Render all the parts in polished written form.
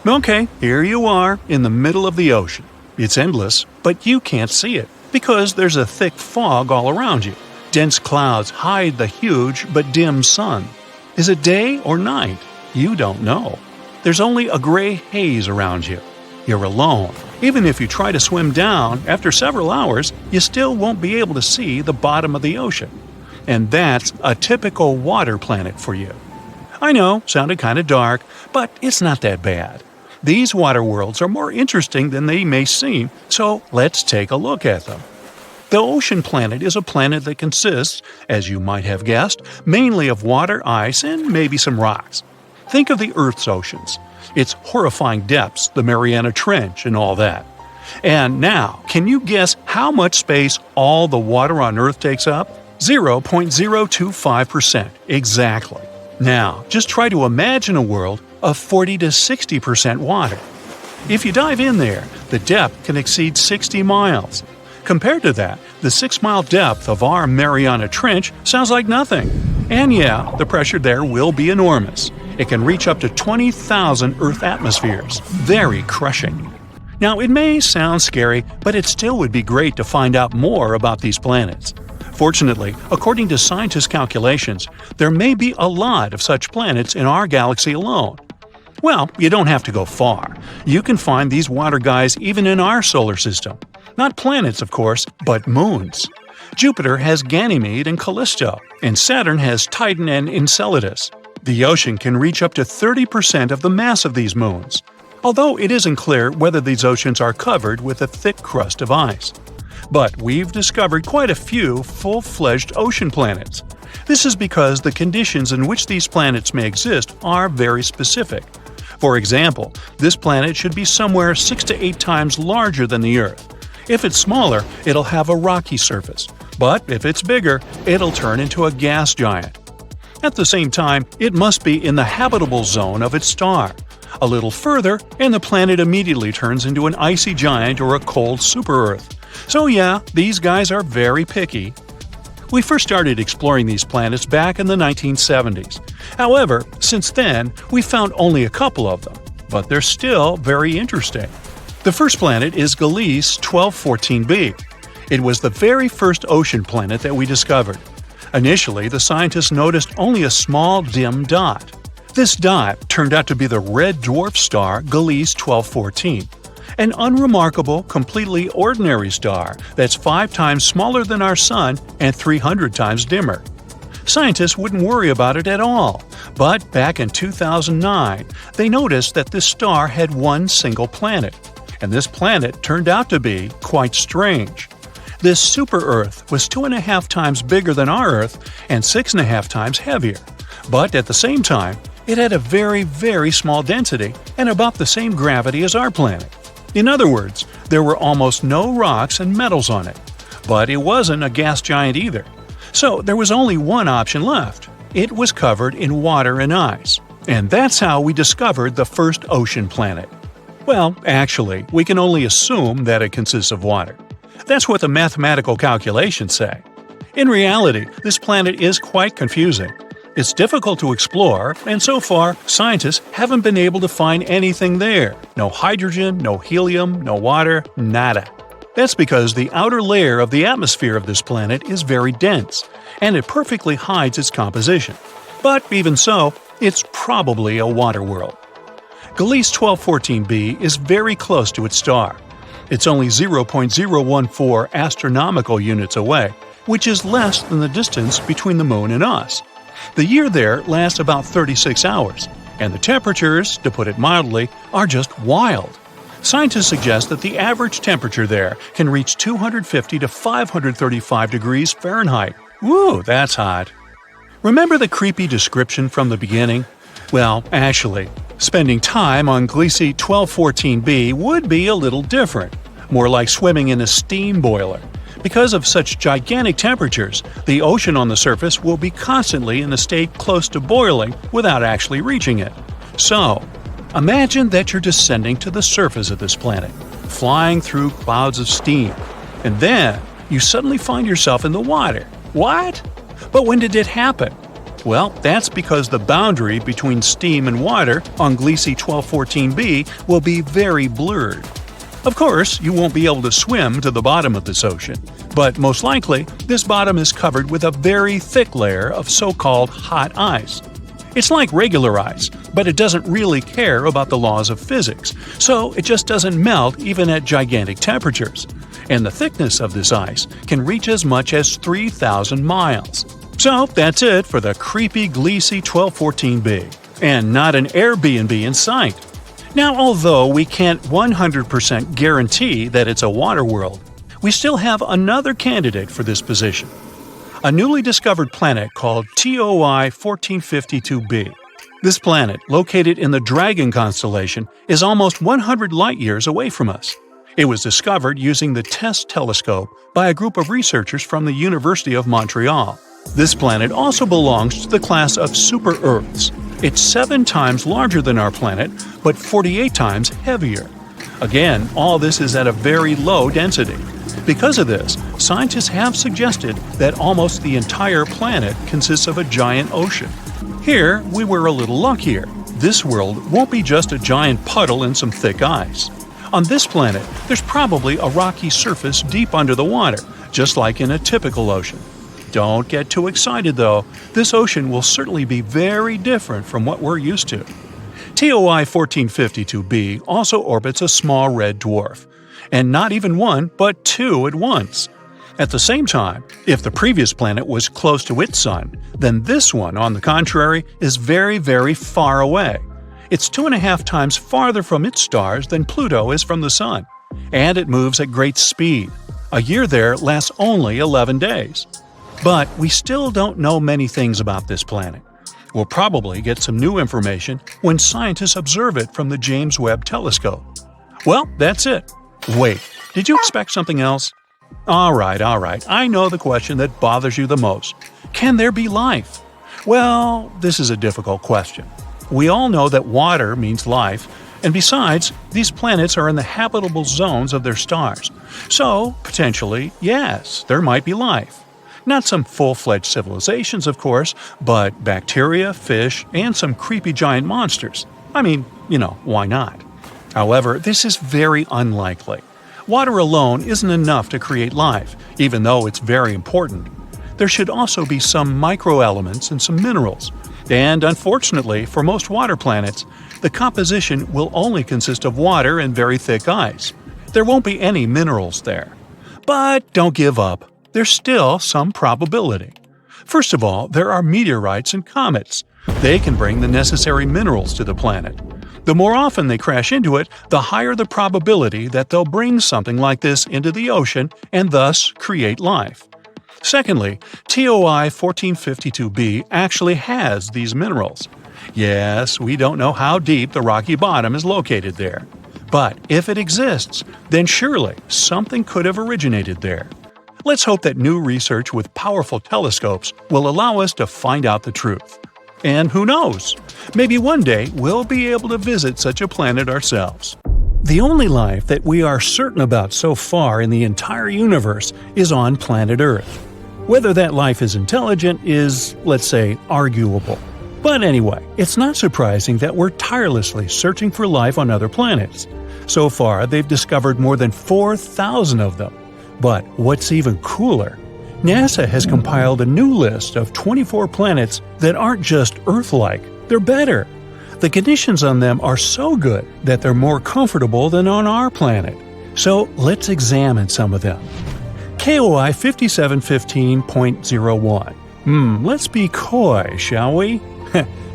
Okay, here you are in the middle of the ocean. It's endless, but you can't see it because there's a thick fog all around you. Dense clouds hide the huge but dim sun. Is it day or night? You don't know. There's only a gray haze around you. You're alone. Even if you try to swim down, after several hours, you still won't be able to see the bottom of the ocean. And that's a typical water planet for you. I know, sounded kind of dark, but it's not that bad. These water worlds are more interesting than they may seem, so let's take a look at them. The ocean planet is a planet that consists, as you might have guessed, mainly of water, ice, and maybe some rocks. Think of the Earth's oceans. Its horrifying depths, the Mariana Trench, and all that. And now, can you guess how much space all the water on Earth takes up? 0.025%, exactly. Now, just try to imagine a world of 40 to 60% water. If you dive in there, the depth can exceed 60 miles. Compared to that, the 6-mile depth of our Mariana Trench sounds like nothing. And yeah, the pressure there will be enormous. It can reach up to 20,000 Earth atmospheres. Very crushing. Now, it may sound scary, but it still would be great to find out more about these planets. Fortunately, according to scientists' calculations, there may be a lot of such planets in our galaxy alone. Well, you don't have to go far. You can find these water guys even in our solar system. Not planets, of course, but moons. Jupiter has Ganymede and Callisto, and Saturn has Titan and Enceladus. The ocean can reach up to 30% of the mass of these moons, although it isn't clear whether these oceans are covered with a thick crust of ice. But we've discovered quite a few full-fledged ocean planets. This is because the conditions in which these planets may exist are very specific. For example, this planet should be somewhere 6 to 8 times larger than the Earth. If it's smaller, it'll have a rocky surface, but if it's bigger, it'll turn into a gas giant. At the same time, it must be in the habitable zone of its star. A little further, and the planet immediately turns into an icy giant or a cold super-Earth. So yeah, these guys are very picky. We first started exploring these planets back in the 1970s. However, since then, we found only a couple of them, but they're still very interesting. The first planet is Gliese 1214b. It was the very first ocean planet that we discovered. Initially, the scientists noticed only a small dim dot. This dot turned out to be the red dwarf star Gliese 1214, an unremarkable, completely ordinary star that's 5 times smaller than our Sun and 300 times dimmer. Scientists wouldn't worry about it at all, but back in 2009, they noticed that this star had one single planet, and this planet turned out to be quite strange. This super-Earth was 2.5 times bigger than our Earth and 6.5 times heavier, but at the same time, it had a very, very small density and about the same gravity as our planet. In other words, there were almost no rocks and metals on it, but it wasn't a gas giant either. So there was only one option left. It was covered in water and ice. And that's how we discovered the first ocean planet. Well, actually, we can only assume that it consists of water. That's what the mathematical calculations say. In reality, this planet is quite confusing. It's difficult to explore, and so far, scientists haven't been able to find anything there. No hydrogen, no helium, no water, nada. That's because the outer layer of the atmosphere of this planet is very dense, and it perfectly hides its composition. But even so, it's probably a water world. Gliese 1214b is very close to its star. It's only 0.014 astronomical units away, which is less than the distance between the Moon and us. The year there lasts about 36 hours, and the temperatures, to put it mildly, are just wild. Scientists suggest that the average temperature there can reach 250 to 535 degrees Fahrenheit. Woo, that's hot. Remember the creepy description from the beginning? Well, actually, spending time on Gliese 1214b would be a little different, more like swimming in a steam boiler. Because of such gigantic temperatures, the ocean on the surface will be constantly in a state close to boiling without actually reaching it. So, imagine that you're descending to the surface of this planet, flying through clouds of steam, and then you suddenly find yourself in the water. What? But when did it happen? Well, that's because the boundary between steam and water on Gliese 1214b will be very blurred. Of course, you won't be able to swim to the bottom of this ocean, but most likely, this bottom is covered with a very thick layer of so-called hot ice. It's like regular ice, but it doesn't really care about the laws of physics, so it just doesn't melt even at gigantic temperatures. And the thickness of this ice can reach as much as 3,000 miles. So that's it for the creepy Gliese 1214b, and not an Airbnb in sight. Now, although we can't 100% guarantee that it's a water world, we still have another candidate for this position. A newly discovered planet called TOI 1452b. This planet, located in the Dragon constellation, is almost 100 light-years away from us. It was discovered using the TESS telescope by a group of researchers from the University of Montreal. This planet also belongs to the class of super-Earths. It's 7 times larger than our planet, but 48 times heavier. Again, all this is at a very low density. Because of this, scientists have suggested that almost the entire planet consists of a giant ocean. Here, we were a little luckier. This world won't be just a giant puddle and some thick ice. On this planet, there's probably a rocky surface deep under the water, just like in a typical ocean. Don't get too excited though, this ocean will certainly be very different from what we're used to. TOI 1452b also orbits a small red dwarf, and not even one, but 2 at once. At the same time, if the previous planet was close to its sun, then this one, on the contrary, is very, very far away. It's 2.5 times farther from its stars than Pluto is from the Sun, and it moves at great speed. A year there lasts only 11 days. But we still don't know many things about this planet. We'll probably get some new information when scientists observe it from the James Webb Telescope. Well, that's it. Wait, did you expect something else? Alright, I know the question that bothers you the most. Can there be life? Well, this is a difficult question. We all know that water means life, and besides, these planets are in the habitable zones of their stars. So, potentially, yes, there might be life. Not some full-fledged civilizations, of course, but bacteria, fish, and some creepy giant monsters. I mean, why not? However, this is very unlikely. Water alone isn't enough to create life, even though it's very important. There should also be some microelements and some minerals. And unfortunately, for most water planets, the composition will only consist of water and very thick ice. There won't be any minerals there. But don't give up. There's still some probability. First of all, there are meteorites and comets. They can bring the necessary minerals to the planet. The more often they crash into it, the higher the probability that they'll bring something like this into the ocean and thus create life. Secondly, TOI 1452b actually has these minerals. Yes, we don't know how deep the rocky bottom is located there. But if it exists, then surely something could have originated there. Let's hope that new research with powerful telescopes will allow us to find out the truth. And who knows? Maybe one day we'll be able to visit such a planet ourselves. The only life that we are certain about so far in the entire universe is on planet Earth. Whether that life is intelligent is, let's say, arguable. But anyway, it's not surprising that we're tirelessly searching for life on other planets. So far, they've discovered more than 4,000 of them. But what's even cooler, NASA has compiled a new list of 24 planets that aren't just Earth-like, they're better. The conditions on them are so good that they're more comfortable than on our planet. So let's examine some of them. KOI 5715.01. Let's be coy, shall we?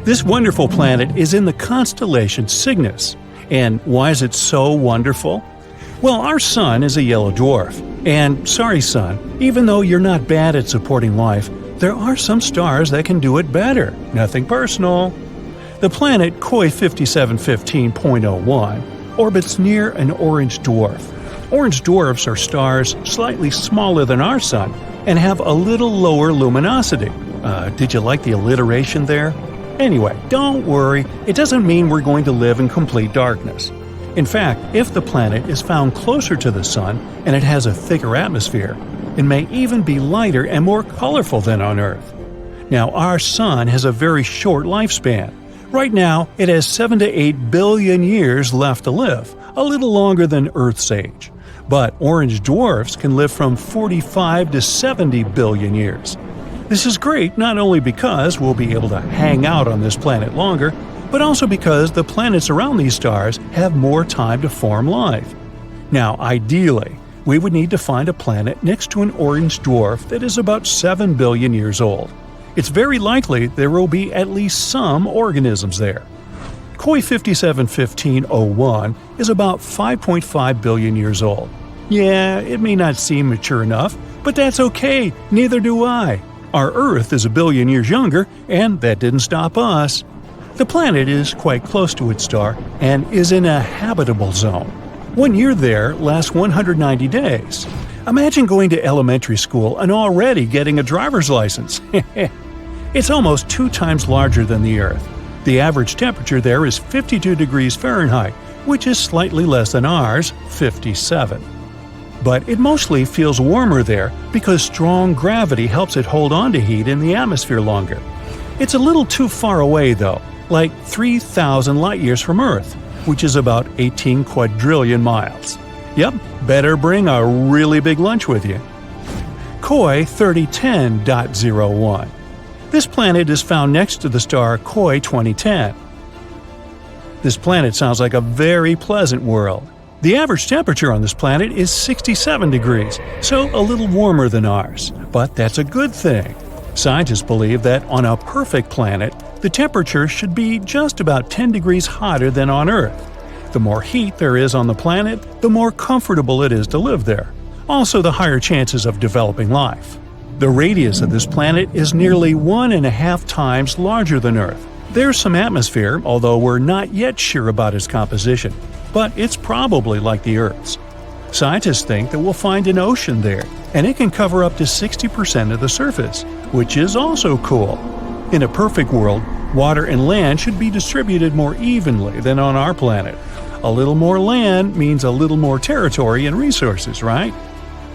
This wonderful planet is in the constellation Cygnus. And why is it so wonderful? Well, our sun is a yellow dwarf. And sorry, Sun, even though you're not bad at supporting life, there are some stars that can do it better. Nothing personal. The planet KOI 5715.01 orbits near an orange dwarf. Orange dwarfs are stars slightly smaller than our sun and have a little lower luminosity. Did you like the alliteration there? Anyway, don't worry, it doesn't mean we're going to live in complete darkness. In fact, if the planet is found closer to the Sun and it has a thicker atmosphere, it may even be lighter and more colorful than on Earth. Now, our Sun has a very short lifespan. Right now, it has 7 to 8 billion years left to live, a little longer than Earth's age. But orange dwarfs can live from 45 to 70 billion years. This is great not only because we'll be able to hang out on this planet longer, but also because the planets around these stars have more time to form life. Now, ideally, we would need to find a planet next to an orange dwarf that is about 7 billion years old. It's very likely there will be at least some organisms there. Koi 571501 is about 5.5 billion years old. Yeah, it may not seem mature enough, but that's okay, neither do I. Our Earth is a billion years younger, and that didn't stop us. The planet is quite close to its star and is in a habitable zone. 1 year there lasts 190 days. Imagine going to elementary school and already getting a driver's license. It's almost 2 times larger than the Earth. The average temperature there is 52 degrees Fahrenheit, which is slightly less than ours, 57. But it mostly feels warmer there because strong gravity helps it hold on to heat in the atmosphere longer. It's a little too far away though, like 3,000 light-years from Earth, which is about 18 quadrillion miles. Yep, better bring a really big lunch with you. Koi 3010.01. This planet is found next to the star Koi 2010. This planet sounds like a very pleasant world. The average temperature on this planet is 67 degrees, so a little warmer than ours, but that's a good thing. Scientists believe that on a perfect planet, the temperature should be just about 10 degrees hotter than on Earth. The more heat there is on the planet, the more comfortable it is to live there. Also, the higher chances of developing life. The radius of this planet is nearly 1.5 times larger than Earth. There's some atmosphere, although we're not yet sure about its composition, but it's probably like the Earth's. Scientists think that we'll find an ocean there, and it can cover up to 60% of the surface, which is also cool. In a perfect world, water and land should be distributed more evenly than on our planet. A little more land means a little more territory and resources, right?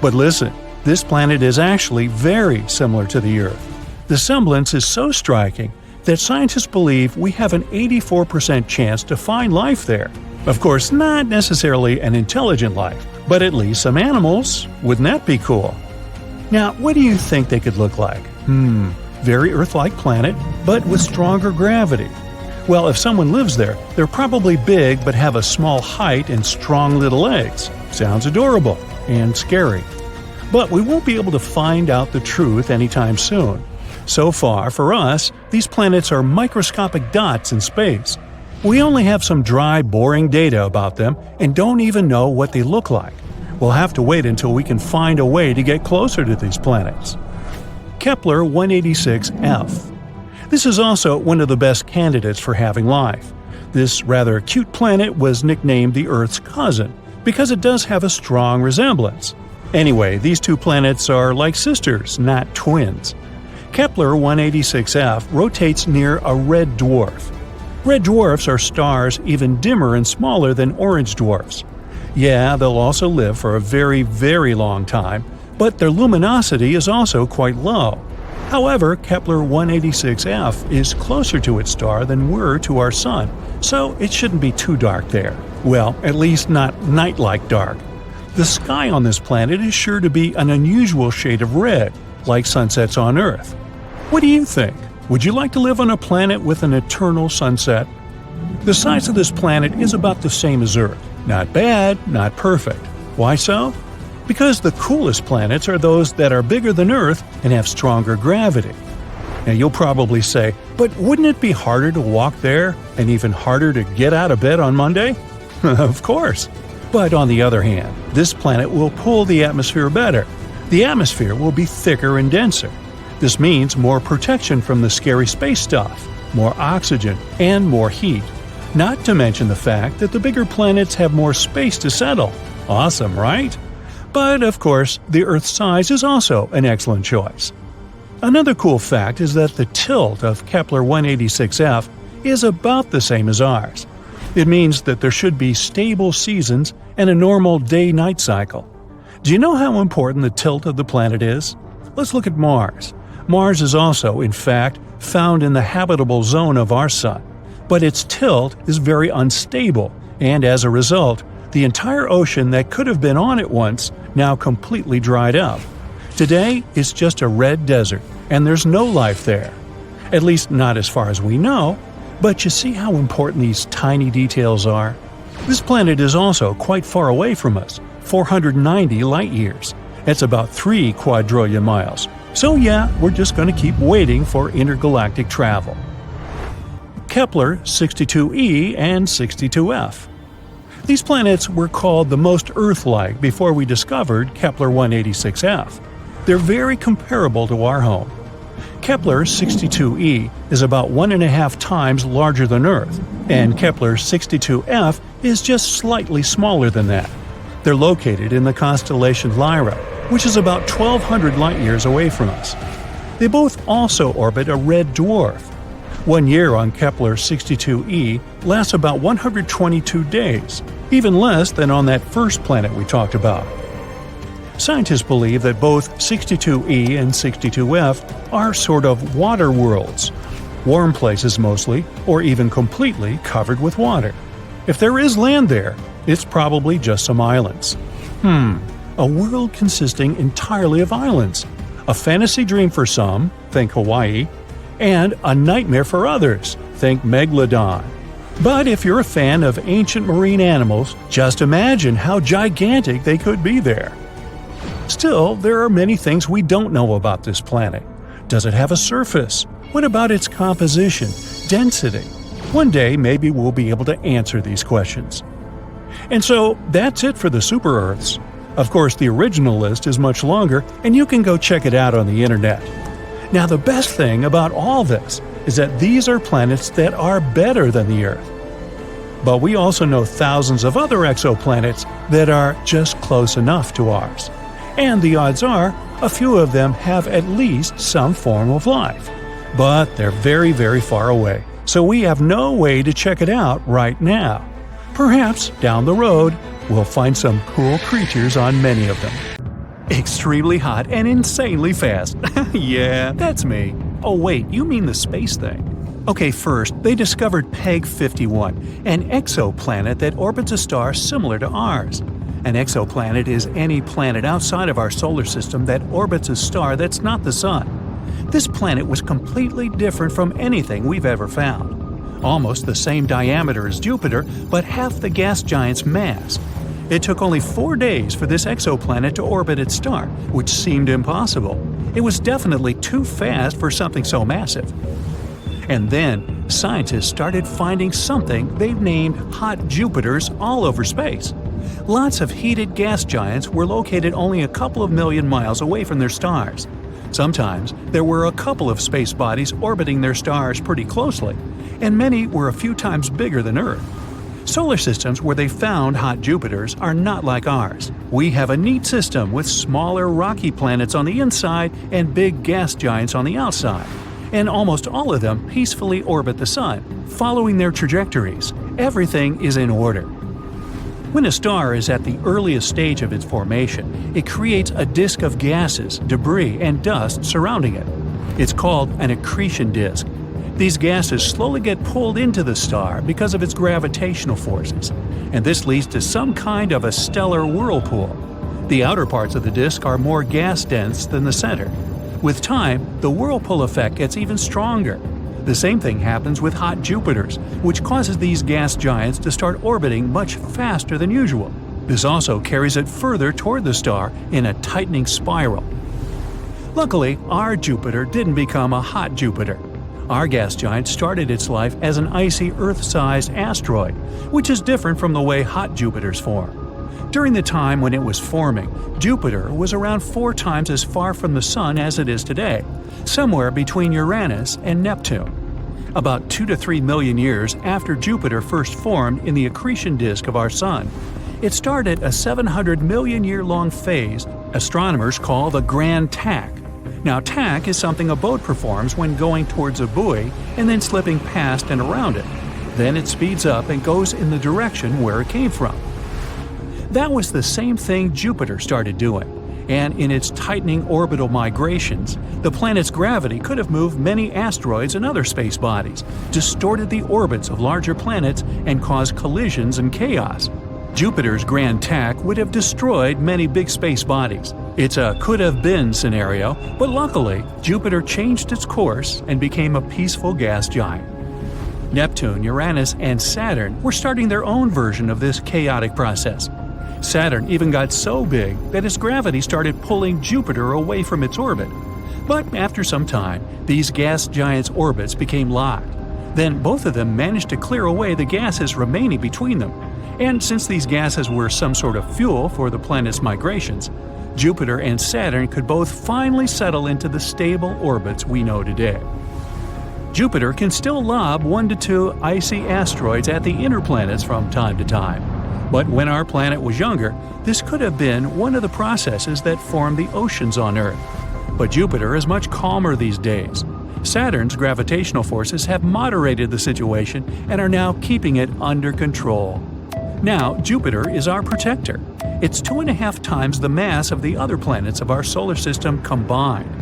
But listen, this planet is actually very similar to the Earth. The semblance is so striking that scientists believe we have an 84% chance to find life there. Of course, not necessarily an intelligent life, but at least some animals. Wouldn't that be cool? Now, what do you think they could look like? Very Earth-like planet, but with stronger gravity. Well, if someone lives there, they're probably big but have a small height and strong little legs. Sounds adorable and scary. But we won't be able to find out the truth anytime soon. So far, for us, these planets are microscopic dots in space. We only have some dry, boring data about them and don't even know what they look like. We'll have to wait until we can find a way to get closer to these planets. Kepler 186f. This is also one of the best candidates for having life. This rather cute planet was nicknamed the Earth's cousin because it does have a strong resemblance. Anyway, these two planets are like sisters, not twins. Kepler 186f rotates near a red dwarf. Red dwarfs are stars even dimmer and smaller than orange dwarfs. Yeah, they'll also live for a very, very long time, but their luminosity is also quite low. However, Kepler 186f is closer to its star than we're to our Sun, so it shouldn't be too dark there. Well, at least not night-like dark. The sky on this planet is sure to be an unusual shade of red, like sunsets on Earth. What do you think? Would you like to live on a planet with an eternal sunset? The size of this planet is about the same as Earth. Not bad, not perfect. Why so? Because the coolest planets are those that are bigger than Earth and have stronger gravity. Now you'll probably say, but wouldn't it be harder to walk there and even harder to get out of bed on Monday? Of course. But on the other hand, this planet will pull the atmosphere better. The atmosphere will be thicker and denser. This means more protection from the scary space stuff, more oxygen, and more heat. Not to mention the fact that the bigger planets have more space to settle. Awesome, right? But of course, the Earth's size is also an excellent choice. Another cool fact is that the tilt of Kepler 186f is about the same as ours. It means that there should be stable seasons and a normal day-night cycle. Do you know how important the tilt of the planet is? Let's look at Mars. Mars is also, in fact, found in the habitable zone of our Sun, but its tilt is very unstable, and as a result, the entire ocean that could have been on it once now completely dried up. Today, it's just a red desert, and there's no life there. At least not as far as we know, but you see how important these tiny details are? This planet is also quite far away from us, 490 light-years. That's about 3 quadrillion miles. So yeah, we're just going to keep waiting for intergalactic travel. Kepler 62e and 62f. These planets were called the most Earth-like before we discovered Kepler 186f. They're very comparable to our home. Kepler 62e is about 1.5 times larger than Earth, and Kepler 62f is just slightly smaller than that. They're located in the constellation Lyra, which is about 1,200 light-years away from us. They both also orbit a red dwarf. 1 year on Kepler 62e lasts about 122 days, even less than on that first planet we talked about. Scientists believe that both 62e and 62f are sort of water worlds, warm places mostly, or even completely covered with water. If there is land there, it's probably just some islands. A world consisting entirely of islands. A fantasy dream for some, think Hawaii, and a nightmare for others, think Megalodon. But if you're a fan of ancient marine animals, just imagine how gigantic they could be there. Still, there are many things we don't know about this planet. Does it have a surface? What about its composition, density? One day, maybe we'll be able to answer these questions. And so, that's it for the super-Earths. Of course, the original list is much longer, and you can go check it out on the internet. Now, the best thing about all this is that these are planets that are better than the Earth. But we also know thousands of other exoplanets that are just close enough to ours. And the odds are, a few of them have at least some form of life. But they're very, very far away, so we have no way to check it out right now. Perhaps, down the road, we'll find some cool creatures on many of them. Extremely hot and insanely fast. Yeah, that's me. Oh wait, you mean the space thing. Okay, first, they discovered Peg 51, an exoplanet that orbits a star similar to ours. An exoplanet is any planet outside of our solar system that orbits a star that's not the Sun. This planet was completely different from anything we've ever found. Almost the same diameter as Jupiter, but half the gas giant's mass. It took only 4 days for this exoplanet to orbit its star, which seemed impossible. It was definitely too fast for something so massive. And then, scientists started finding something they've named hot Jupiters all over space. Lots of heated gas giants were located only a couple of million miles away from their stars. Sometimes, there were a couple of space bodies orbiting their stars pretty closely, and many were a few times bigger than Earth. Solar systems where they found hot Jupiters are not like ours. We have a neat system with smaller rocky planets on the inside and big gas giants on the outside. And almost all of them peacefully orbit the Sun, following their trajectories. Everything is in order. When a star is at the earliest stage of its formation, it creates a disk of gases, debris, and dust surrounding it. It's called an accretion disk. These gases slowly get pulled into the star because of its gravitational forces, and this leads to some kind of a stellar whirlpool. The outer parts of the disk are more gas-dense than the center. With time, the whirlpool effect gets even stronger. The same thing happens with hot Jupiters, which causes these gas giants to start orbiting much faster than usual. This also carries it further toward the star in a tightening spiral. Luckily, our Jupiter didn't become a hot Jupiter. Our gas giant started its life as an icy Earth-sized asteroid, which is different from the way hot Jupiters form. During the time when it was forming, Jupiter was around 4 times as far from the Sun as it is today, somewhere between Uranus and Neptune. About 2 to 3 million years after Jupiter first formed in the accretion disk of our Sun, it started a 700 million year long phase astronomers call the Grand Tack. Now, tack is something a boat performs when going towards a buoy and then slipping past and around it. Then it speeds up and goes in the direction where it came from. That was the same thing Jupiter started doing. and in its tightening orbital migrations, the planet's gravity could have moved many asteroids and other space bodies, distorted the orbits of larger planets, and caused collisions and chaos. Jupiter's grand tack would have destroyed many big space bodies. It's a could-have-been scenario, but luckily, Jupiter changed its course and became a peaceful gas giant. Neptune, Uranus, and Saturn were starting their own version of this chaotic process. Saturn even got so big that its gravity started pulling Jupiter away from its orbit. But after some time, these gas giants' orbits became locked. Then both of them managed to clear away the gases remaining between them. And since these gases were some sort of fuel for the planet's migrations, Jupiter and Saturn could both finally settle into the stable orbits we know today. Jupiter can still lob 1 to 2 icy asteroids at the inner planets from time to time. But when our planet was younger, this could have been one of the processes that formed the oceans on Earth. But Jupiter is much calmer these days. Saturn's gravitational forces have moderated the situation and are now keeping it under control. Now, Jupiter is our protector. It's 2.5 times the mass of the other planets of our solar system combined.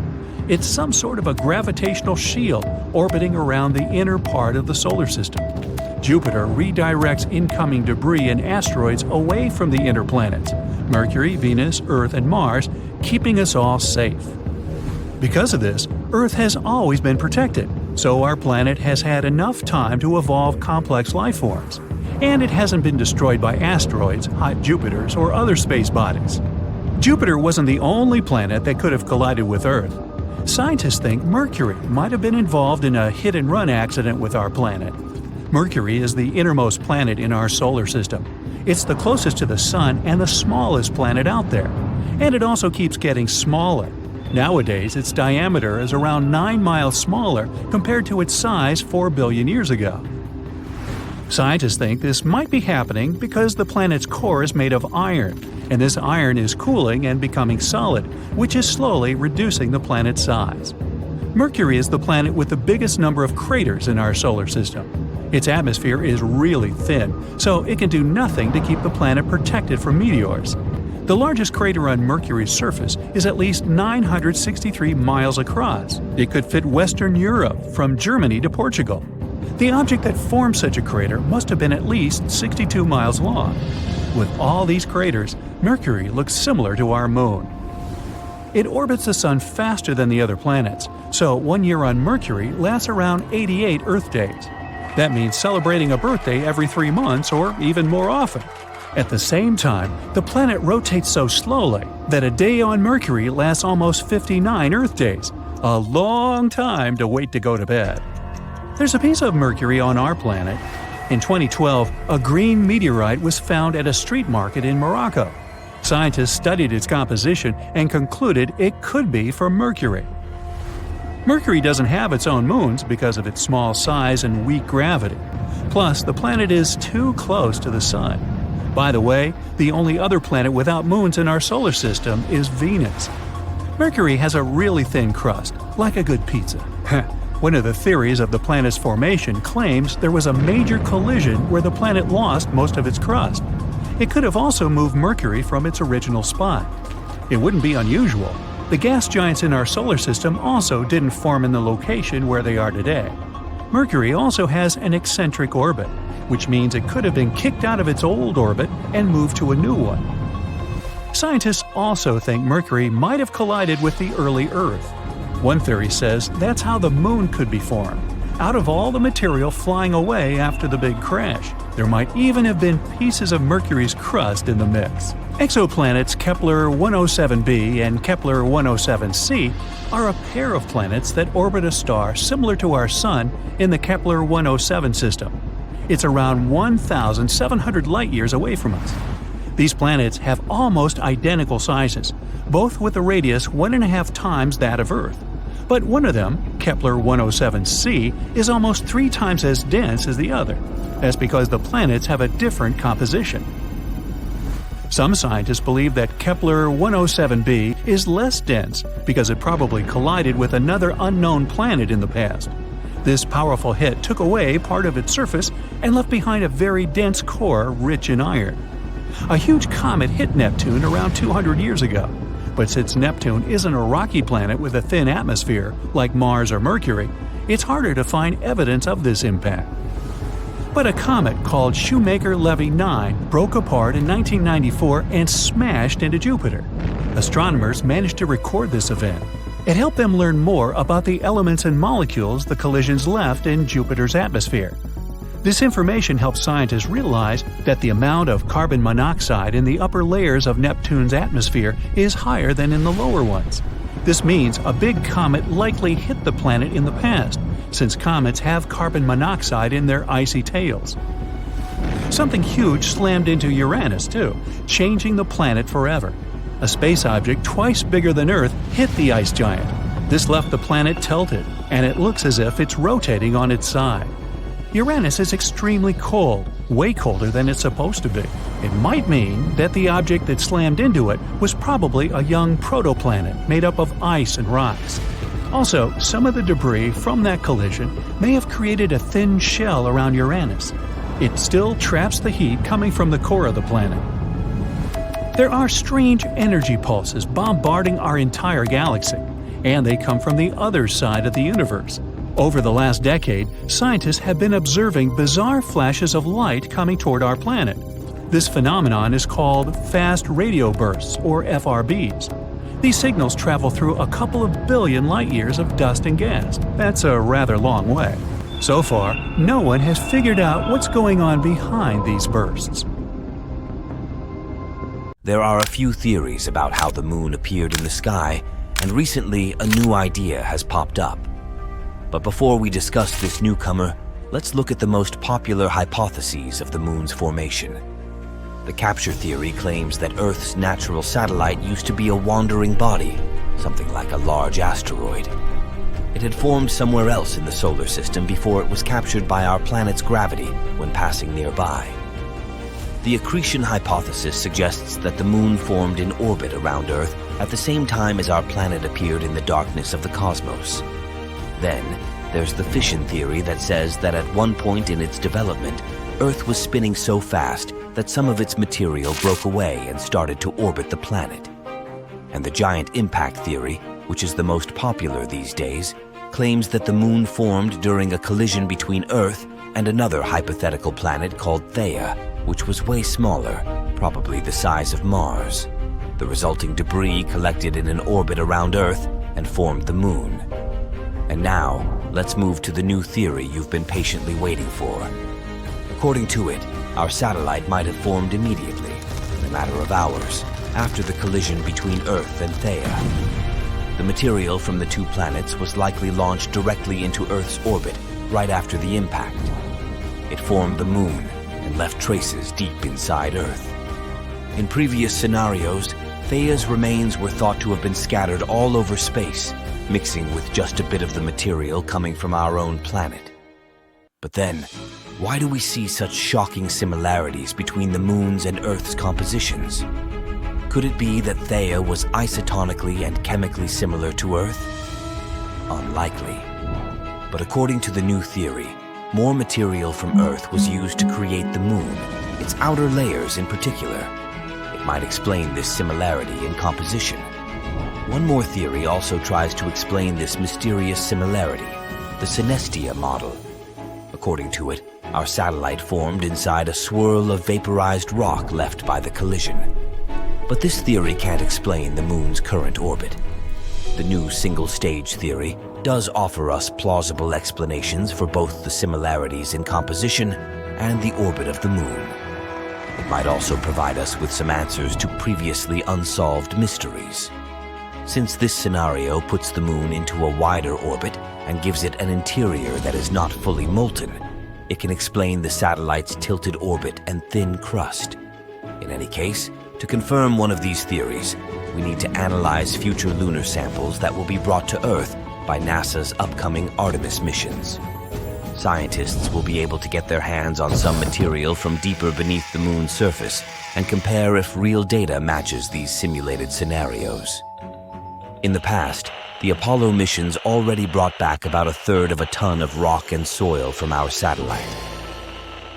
It's some sort of a gravitational shield orbiting around the inner part of the solar system. Jupiter redirects incoming debris and asteroids away from the inner planets, Mercury, Venus, Earth, and Mars, keeping us all safe. Because of this, Earth has always been protected, so our planet has had enough time to evolve complex life forms. And it hasn't been destroyed by asteroids, hot Jupiters, or other space bodies. Jupiter wasn't the only planet that could have collided with Earth. Scientists think Mercury might have been involved in a hit-and-run accident with our planet. Mercury is the innermost planet in our solar system. It's the closest to the Sun and the smallest planet out there. And it also keeps getting smaller. Nowadays, its diameter is around 9 miles smaller compared to its size 4 billion years ago. Scientists think this might be happening because the planet's core is made of iron, and this iron is cooling and becoming solid, which is slowly reducing the planet's size. Mercury is the planet with the biggest number of craters in our solar system. Its atmosphere is really thin, so it can do nothing to keep the planet protected from meteors. The largest crater on Mercury's surface is at least 963 miles across. It could fit Western Europe from Germany to Portugal. The object that formed such a crater must have been at least 62 miles long. With all these craters, Mercury looks similar to our Moon. It orbits the Sun faster than the other planets, so 1 year on Mercury lasts around 88 Earth days. That means celebrating a birthday every 3 months or even more often. At the same time, the planet rotates so slowly that a day on Mercury lasts almost 59 Earth days, a long time to wait to go to bed. There's a piece of Mercury on our planet. In 2012, a green meteorite was found at a street market in Morocco. Scientists studied its composition and concluded it could be from Mercury. Mercury doesn't have its own moons because of its small size and weak gravity. Plus, the planet is too close to the Sun. By the way, the only other planet without moons in our solar system is Venus. Mercury has a really thin crust, like a good pizza. One of the theories of the planet's formation claims there was a major collision where the planet lost most of its crust. It could have also moved Mercury from its original spot. It wouldn't be unusual. The gas giants in our solar system also didn't form in the location where they are today. Mercury also has an eccentric orbit, which means it could have been kicked out of its old orbit and moved to a new one. Scientists also think Mercury might have collided with the early Earth. One theory says that's how the Moon could be formed. Out of all the material flying away after the big crash, there might even have been pieces of Mercury's crust in the mix. Exoplanets Kepler-107b and Kepler-107c are a pair of planets that orbit a star similar to our Sun in the Kepler-107 system. It's around 1,700 light-years away from us. These planets have almost identical sizes, both with a radius 1.5 times that of Earth. But one of them, Kepler-107c, is almost 3 times as dense as the other. That's because the planets have a different composition. Some scientists believe that Kepler-107b is less dense because it probably collided with another unknown planet in the past. This powerful hit took away part of its surface and left behind a very dense core rich in iron. A huge comet hit Neptune around 200 years ago. But since Neptune isn't a rocky planet with a thin atmosphere like Mars or Mercury, it's harder to find evidence of this impact. But a comet called Shoemaker-Levy 9 broke apart in 1994 and smashed into Jupiter. Astronomers managed to record this event. It helped them learn more about the elements and molecules the collisions left in Jupiter's atmosphere. This information helped scientists realize that the amount of carbon monoxide in the upper layers of Neptune's atmosphere is higher than in the lower ones. This means a big comet likely hit the planet in the past, since comets have carbon monoxide in their icy tails. Something huge slammed into Uranus too, changing the planet forever. A space object twice bigger than Earth hit the ice giant. This left the planet tilted, and it looks as if it's rotating on its side. Uranus is extremely cold, way colder than it's supposed to be. It might mean that the object that slammed into it was probably a young protoplanet made up of ice and rocks. Also, some of the debris from that collision may have created a thin shell around Uranus. It still traps the heat coming from the core of the planet. There are strange energy pulses bombarding our entire galaxy, and they come from the other side of the universe. Over the last decade, scientists have been observing bizarre flashes of light coming toward our planet. This phenomenon is called fast radio bursts, or FRBs. These signals travel through a couple of billion light-years of dust and gas. That's a rather long way. So far, no one has figured out what's going on behind these bursts. There are a few theories about how the moon appeared in the sky, and recently a new idea has popped up. But before we discuss this newcomer, let's look at the most popular hypotheses of the moon's formation. The capture theory claims that Earth's natural satellite used to be a wandering body, something like a large asteroid. It had formed somewhere else in the solar system before it was captured by our planet's gravity when passing nearby. The accretion hypothesis suggests that the moon formed in orbit around Earth at the same time as our planet appeared in the darkness of the cosmos. Then, there's the fission theory that says that at one point in its development, Earth was spinning so fast that some of its material broke away and started to orbit the planet. And the giant impact theory, which is the most popular these days, claims that the moon formed during a collision between Earth and another hypothetical planet called Theia, which was way smaller, probably the size of Mars. The resulting debris collected in an orbit around Earth and formed the moon. And now, let's move to the new theory you've been patiently waiting for. According to it, our satellite might have formed immediately, in a matter of hours, after the collision between Earth and Theia. The material from the two planets was likely launched directly into Earth's orbit right after the impact. It formed the moon and left traces deep inside Earth. In previous scenarios, Theia's remains were thought to have been scattered all over space, mixing with just a bit of the material coming from our own planet. But then, why do we see such shocking similarities between the moon's and Earth's compositions? Could it be that Theia was isotonically and chemically similar to Earth? Unlikely. But according to the new theory, more material from Earth was used to create the moon, its outer layers in particular. It might explain this similarity in composition. One more theory also tries to explain this mysterious similarity, the synestia model. According to it, our satellite formed inside a swirl of vaporized rock left by the collision. But this theory can't explain the moon's current orbit. The new single-stage theory does offer us plausible explanations for both the similarities in composition and the orbit of the moon. It might also provide us with some answers to previously unsolved mysteries. Since this scenario puts the moon into a wider orbit and gives it an interior that is not fully molten, it can explain the satellite's tilted orbit and thin crust. In any case, to confirm one of these theories, we need to analyze future lunar samples that will be brought to Earth by NASA's upcoming Artemis missions. Scientists will be able to get their hands on some material from deeper beneath the moon's surface and compare if real data matches these simulated scenarios. In the past, the Apollo missions already brought back about 1/3 of a ton of rock and soil from our satellite.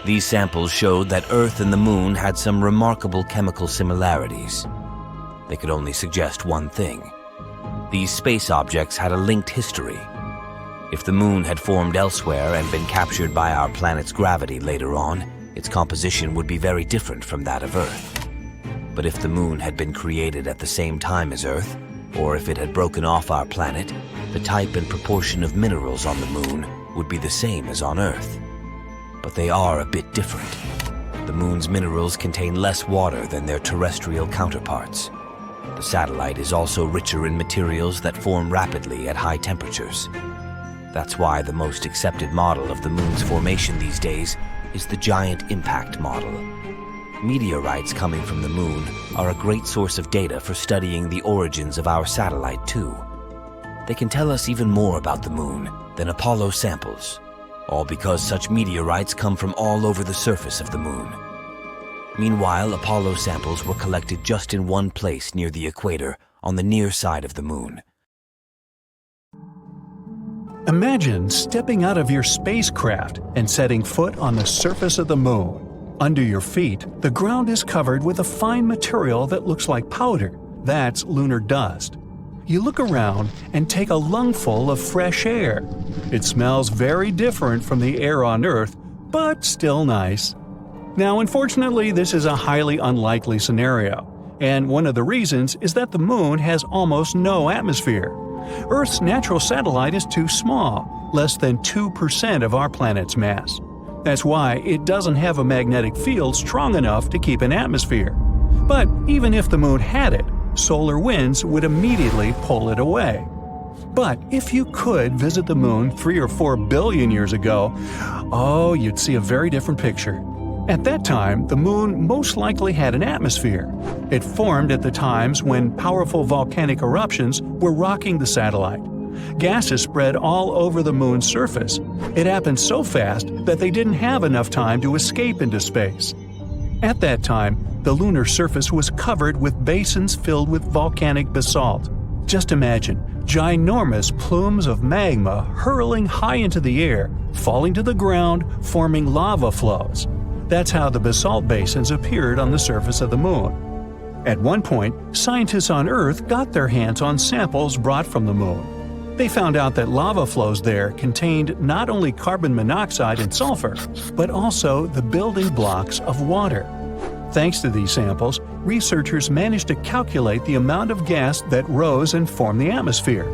These samples showed that Earth and the moon had some remarkable chemical similarities. they could only suggest one thing. These space objects had a linked history. If the moon had formed elsewhere and been captured by our planet's gravity later on, its composition would be very different from that of Earth. But if the moon had been created at the same time as Earth, or if it had broken off our planet, the type and proportion of minerals on the moon would be the same as on Earth. But they are a bit different. The moon's minerals contain less water than their terrestrial counterparts. The satellite is also richer in materials that form rapidly at high temperatures. That's why the most accepted model of the moon's formation these days is the giant impact model. Meteorites coming from the moon are a great source of data for studying the origins of our satellite too. They can tell us even more about the moon than Apollo samples, all because such meteorites come from all over the surface of the moon. Meanwhile, Apollo samples were collected just in one place near the equator on the near side of the moon. Imagine stepping out of your spacecraft and setting foot on the surface of the moon. Under your feet, the ground is covered with a fine material that looks like powder. That's lunar dust. You look around and take a lungful of fresh air. It smells very different from the air on Earth, but still nice. Now, unfortunately, this is a highly unlikely scenario, and one of the reasons is that the moon has almost no atmosphere. Earth's natural satellite is too small, less than 2% of our planet's mass. That's why it doesn't have a magnetic field strong enough to keep an atmosphere. But even if the moon had it, solar winds would immediately pull it away. But if you could visit the moon 3 or 4 billion years ago, you'd see a very different picture. At that time, the moon most likely had an atmosphere. It formed at the times when powerful volcanic eruptions were rocking the satellite. Gases spread all over the moon's surface. It happened so fast that they didn't have enough time to escape into space. At that time, the lunar surface was covered with basins filled with volcanic basalt. Just imagine ginormous plumes of magma hurling high into the air, falling to the ground, forming lava flows. That's how the basalt basins appeared on the surface of the moon. At one point, scientists on Earth got their hands on samples brought from the moon. They found out that lava flows there contained not only carbon monoxide and sulfur, but also the building blocks of water. Thanks to these samples, researchers managed to calculate the amount of gas that rose and formed the atmosphere.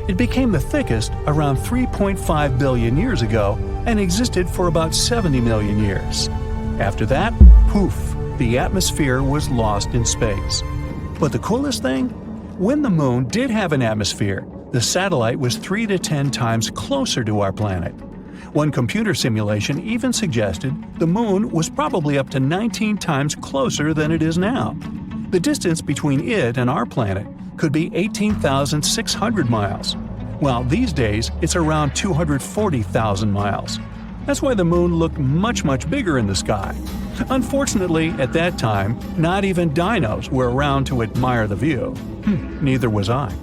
It became the thickest around 3.5 billion years ago and existed for about 70 million years. After that, poof, the atmosphere was lost in space. But the coolest thing? When the moon did have an atmosphere, the satellite was 3 to 10 times closer to our planet. One computer simulation even suggested the moon was probably up to 19 times closer than it is now. The distance between it and our planet could be 18,600 miles, while these days it's around 240,000 miles. That's why the moon looked much bigger in the sky. Unfortunately, at that time, not even dinos were around to admire the view. Neither was I.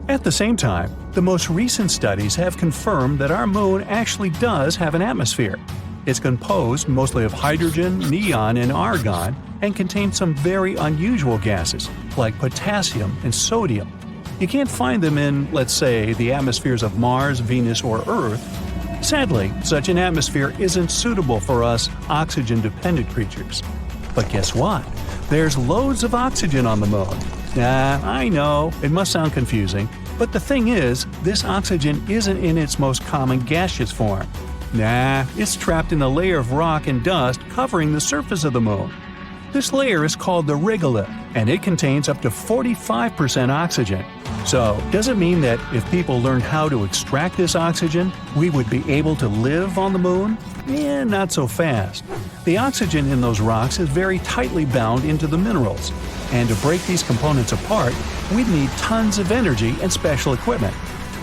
At the same time, the most recent studies have confirmed that our moon actually does have an atmosphere. It's composed mostly of hydrogen, neon, and argon, and contains some very unusual gases, like potassium and sodium. You can't find them in, let's say, the atmospheres of Mars, Venus, or Earth. Sadly, such an atmosphere isn't suitable for us oxygen-dependent creatures. But guess what? There's loads of oxygen on the moon. I know, it must sound confusing, but the thing is, this oxygen isn't in its most common gaseous form. It's trapped in a layer of rock and dust covering the surface of the moon. This layer is called the regolith, and it contains up to 45% oxygen. So, does it mean that if people learned how to extract this oxygen, we would be able to live on the moon? Not so fast. The oxygen in those rocks is very tightly bound into the minerals, and to break these components apart, we'd need tons of energy and special equipment.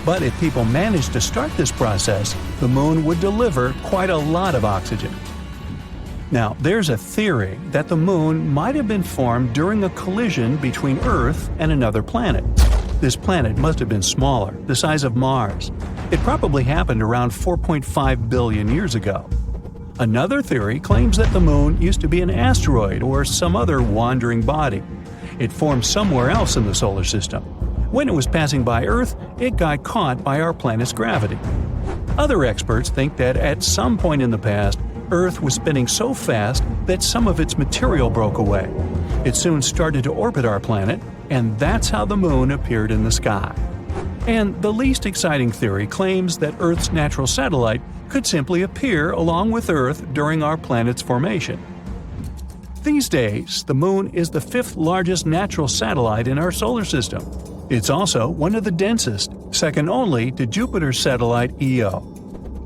But if people managed to start this process, the moon would deliver quite a lot of oxygen. Now, there's a theory that the moon might have been formed during a collision between Earth and another planet. This planet must have been smaller, the size of Mars. It probably happened around 4.5 billion years ago. Another theory claims that the moon used to be an asteroid or some other wandering body. It formed somewhere else in the solar system. When it was passing by Earth, it got caught by our planet's gravity. Other experts think that at some point in the past, Earth was spinning so fast that some of its material broke away. It soon started to orbit our planet, and that's how the Moon appeared in the sky. And the least exciting theory claims that Earth's natural satellite could simply appear along with Earth during our planet's formation. These days, the Moon is the fifth largest natural satellite in our solar system. It's also one of the densest, second only to Jupiter's satellite Io.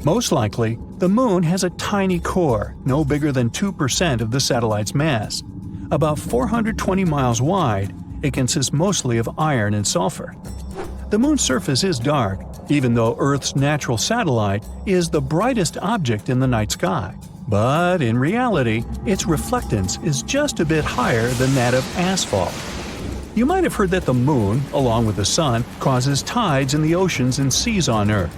Most likely, the Moon has a tiny core, no bigger than 2% of the satellite's mass. About 420 miles wide, it consists mostly of iron and sulfur. The Moon's surface is dark, even though Earth's natural satellite is the brightest object in the night sky. But in reality, its reflectance is just a bit higher than that of asphalt. You might have heard that the Moon, along with the Sun, causes tides in the oceans and seas on Earth.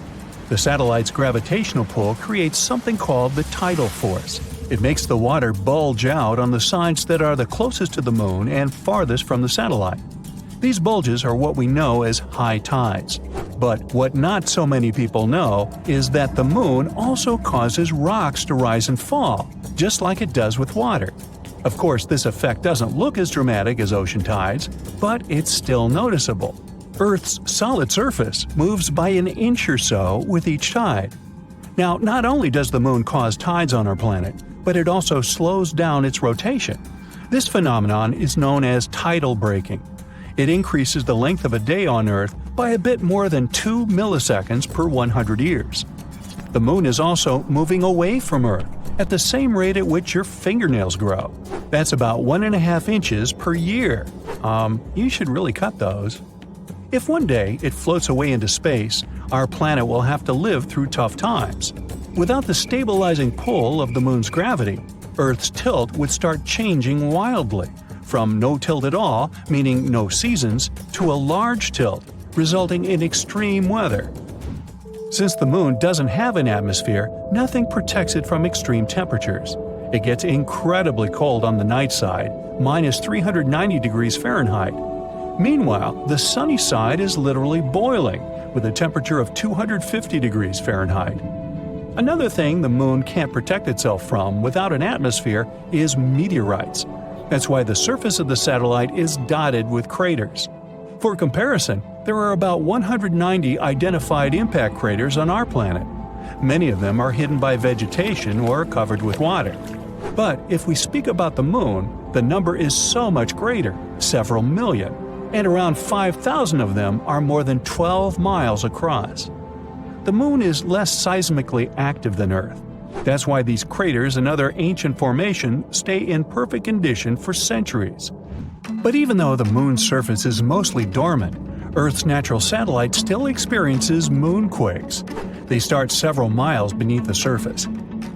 The satellite's gravitational pull creates something called the tidal force. It makes the water bulge out on the sides that are the closest to the Moon and farthest from the satellite. These bulges are what we know as high tides. But what not so many people know is that the Moon also causes rocks to rise and fall, just like it does with water. Of course, this effect doesn't look as dramatic as ocean tides, but it's still noticeable. Earth's solid surface moves by an inch or so with each tide. Now, not only does the Moon cause tides on our planet, but it also slows down its rotation. This phenomenon is known as tidal braking. It increases the length of a day on Earth by a bit more than 2 milliseconds per 100 years. The Moon is also moving away from Earth at the same rate at which your fingernails grow. That's about 1.5 inches per year. You should really cut those. If one day it floats away into space, our planet will have to live through tough times. Without the stabilizing pull of the Moon's gravity, Earth's tilt would start changing wildly, from no tilt at all, meaning no seasons, to a large tilt, resulting in extreme weather. Since the Moon doesn't have an atmosphere, nothing protects it from extreme temperatures. It gets incredibly cold on the night side, minus 390 degrees Fahrenheit. Meanwhile, the sunny side is literally boiling, with a temperature of 250 degrees Fahrenheit. Another thing the Moon can't protect itself from without an atmosphere is meteorites. That's why the surface of the satellite is dotted with craters. For comparison, there are about 190 identified impact craters on our planet. Many of them are hidden by vegetation or covered with water. But if we speak about the Moon, the number is so much greater, several million, and around 5,000 of them are more than 12 miles across. The Moon is less seismically active than Earth. That's why these craters and other ancient formations stay in perfect condition for centuries. But even though the Moon's surface is mostly dormant, Earth's natural satellite still experiences moonquakes. They start several miles beneath the surface.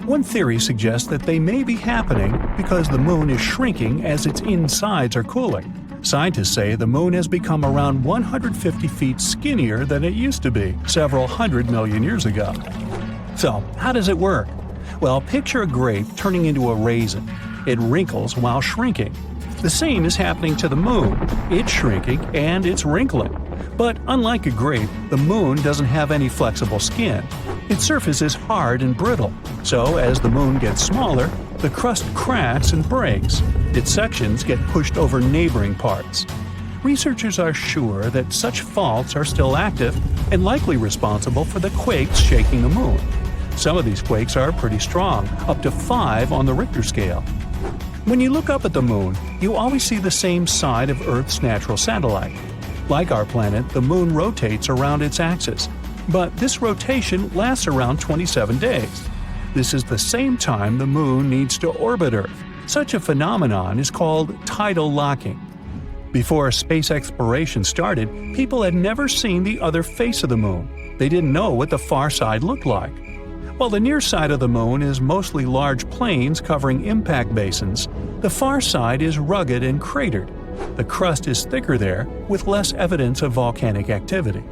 One theory suggests that they may be happening because the Moon is shrinking as its insides are cooling. Scientists say the Moon has become around 150 feet skinnier than it used to be several hundred million years ago. So, how does it work? Well, picture a grape turning into a raisin. It wrinkles while shrinking. The same is happening to the Moon. It's shrinking and it's wrinkling. But unlike a grape, the Moon doesn't have any flexible skin. Its surface is hard and brittle. So as the Moon gets smaller, the crust cracks and breaks. Its sections get pushed over neighboring parts. Researchers are sure that such faults are still active and likely responsible for the quakes shaking the Moon. Some of these quakes are pretty strong, up to 5 on the Richter scale. When you look up at the Moon, you always see the same side of Earth's natural satellite. Like our planet, the Moon rotates around its axis, but this rotation lasts around 27 days. This is the same time the Moon needs to orbit Earth. Such a phenomenon is called tidal locking. Before space exploration started, people had never seen the other face of the Moon. They didn't know what the far side looked like. While the near side of the Moon is mostly large plains covering impact basins, the far side is rugged and cratered. The crust is thicker there, with less evidence of volcanic activity.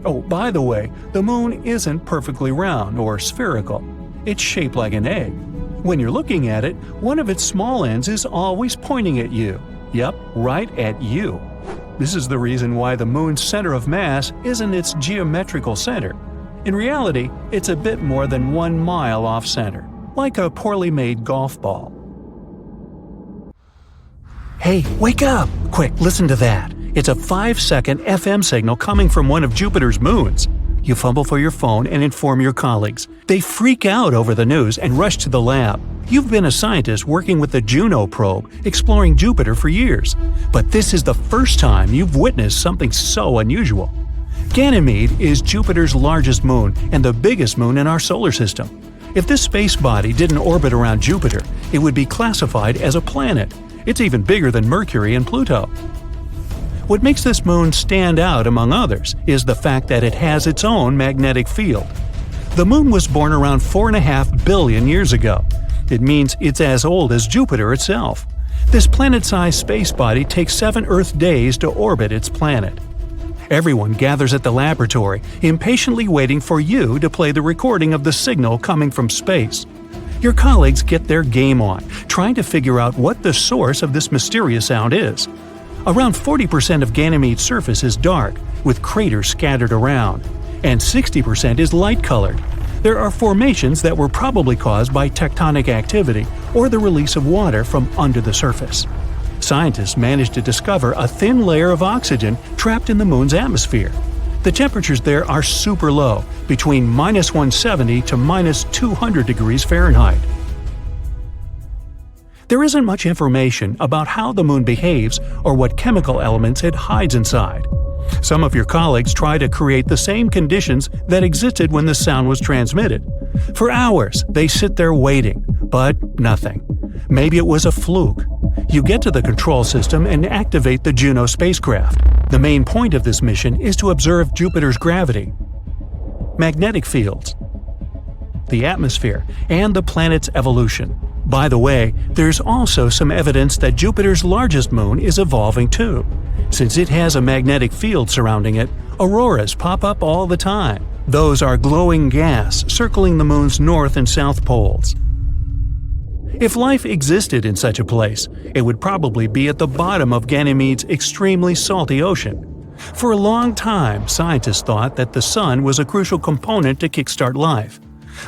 Oh, by the way, the Moon isn't perfectly round or spherical. It's shaped like an egg. When you're looking at it, one of its small ends is always pointing at you. Yep, right at you. This is the reason why the moon's center of mass isn't its geometrical center. In reality, it's a bit more than 1 mile off-center, like a poorly made golf ball. Hey, wake up! Quick, listen to that. It's a 5-second FM signal coming from one of Jupiter's moons. You fumble for your phone and inform your colleagues. They freak out over the news and rush to the lab. You've been a scientist working with the Juno probe, exploring Jupiter for years. But this is the first time you've witnessed something so unusual. Ganymede is Jupiter's largest moon and the biggest moon in our solar system. If this space body didn't orbit around Jupiter, it would be classified as a planet. It's even bigger than Mercury and Pluto. What makes this moon stand out among others is the fact that it has its own magnetic field. The moon was born around 4.5 billion years ago. It means it's as old as Jupiter itself. This planet-sized space body takes 7 Earth days to orbit its planet. Everyone gathers at the laboratory, impatiently waiting for you to play the recording of the signal coming from space. Your colleagues get their game on, trying to figure out what the source of this mysterious sound is. Around 40% of Ganymede's surface is dark, with craters scattered around, and 60% is light-colored. There are formations that were probably caused by tectonic activity or the release of water from under the surface. Scientists managed to discover a thin layer of oxygen trapped in the moon's atmosphere. The temperatures there are super low, between -170 to -200 degrees Fahrenheit. There isn't much information about how the moon behaves or what chemical elements it hides inside. Some of your colleagues try to create the same conditions that existed when the sound was transmitted. For hours, they sit there waiting, but nothing. Maybe it was a fluke. You get to the control system and activate the Juno spacecraft. The main point of this mission is to observe Jupiter's gravity, magnetic fields, the atmosphere, and the planet's evolution. By the way, there's also some evidence that Jupiter's largest moon is evolving too. Since it has a magnetic field surrounding it, auroras pop up all the time. Those are glowing gas circling the moon's north and south poles. If life existed in such a place, it would probably be at the bottom of Ganymede's extremely salty ocean. For a long time, scientists thought that the sun was a crucial component to kickstart life.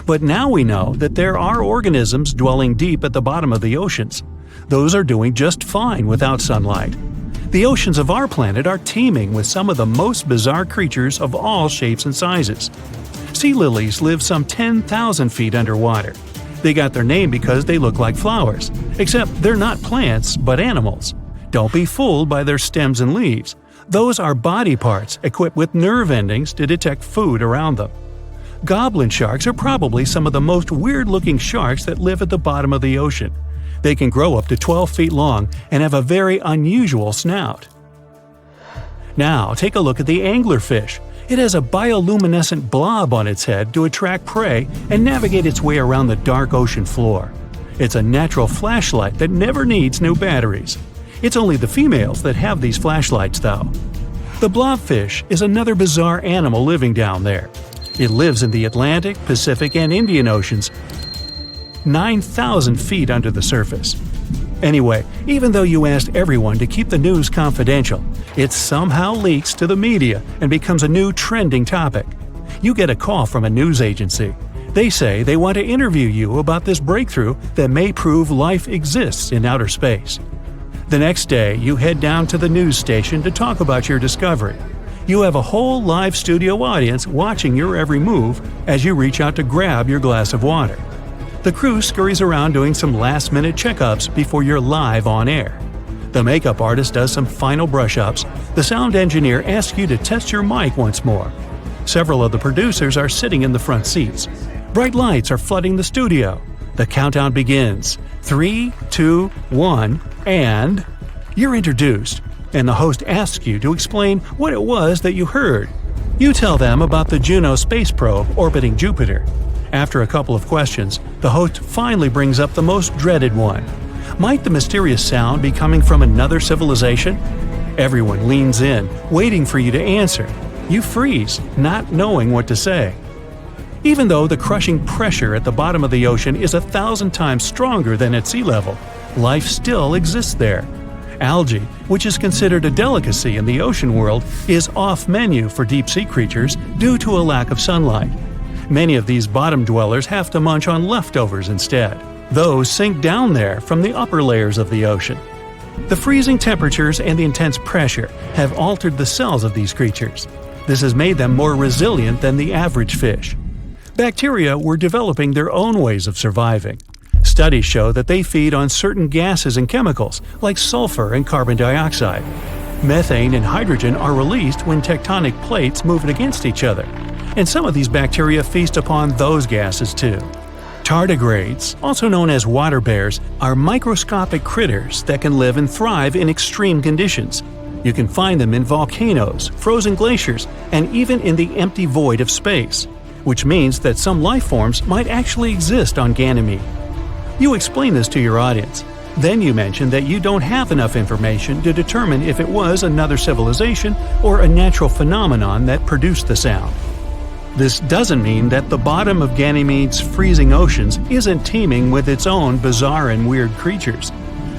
But now we know that there are organisms dwelling deep at the bottom of the oceans. Those are doing just fine without sunlight. The oceans of our planet are teeming with some of the most bizarre creatures of all shapes and sizes. Sea lilies live some 10,000 feet underwater. They got their name because they look like flowers, except they're not plants, but animals. Don't be fooled by their stems and leaves. Those are body parts equipped with nerve endings to detect food around them. Goblin sharks are probably some of the most weird-looking sharks that live at the bottom of the ocean. They can grow up to 12 feet long and have a very unusual snout. Now, take a look at the anglerfish. It has a bioluminescent blob on its head to attract prey and navigate its way around the dark ocean floor. It's a natural flashlight that never needs new batteries. It's only the females that have these flashlights, though. The blobfish is another bizarre animal living down there. It lives in the Atlantic, Pacific, and Indian Oceans, 9,000 feet under the surface. Anyway, even though you asked everyone to keep the news confidential, it somehow leaks to the media and becomes a new trending topic. You get a call from a news agency. They say they want to interview you about this breakthrough that may prove life exists in outer space. The next day, you head down to the news station to talk about your discovery. You have a whole live studio audience watching your every move as you reach out to grab your glass of water. The crew scurries around doing some last-minute checkups before you're live on air. The makeup artist does some final brush-ups. The sound engineer asks you to test your mic once more. Several of the producers are sitting in the front seats. Bright lights are flooding the studio. The countdown begins. 3, 2, 1, and you're introduced. And the host asks you to explain what it was that you heard. You tell them about the Juno space probe orbiting Jupiter. After a couple of questions, the host finally brings up the most dreaded one. Might the mysterious sound be coming from another civilization? Everyone leans in, waiting for you to answer. You freeze, not knowing what to say. Even though the crushing pressure at the bottom of the ocean is 1,000 times stronger than at sea level, life still exists there. Algae, which is considered a delicacy in the ocean world, is off-menu for deep-sea creatures due to a lack of sunlight. Many of these bottom dwellers have to munch on leftovers instead. Those sink down there from the upper layers of the ocean. The freezing temperatures and the intense pressure have altered the cells of these creatures. This has made them more resilient than the average fish. Bacteria were developing their own ways of surviving. Studies show that they feed on certain gases and chemicals, like sulfur and carbon dioxide. Methane and hydrogen are released when tectonic plates move against each other, and some of these bacteria feast upon those gases too. Tardigrades, also known as water bears, are microscopic critters that can live and thrive in extreme conditions. You can find them in volcanoes, frozen glaciers, and even in the empty void of space, which means that some life forms might actually exist on Ganymede. You explain this to your audience. Then you mention that you don't have enough information to determine if it was another civilization or a natural phenomenon that produced the sound. This doesn't mean that the bottom of Ganymede's freezing oceans isn't teeming with its own bizarre and weird creatures.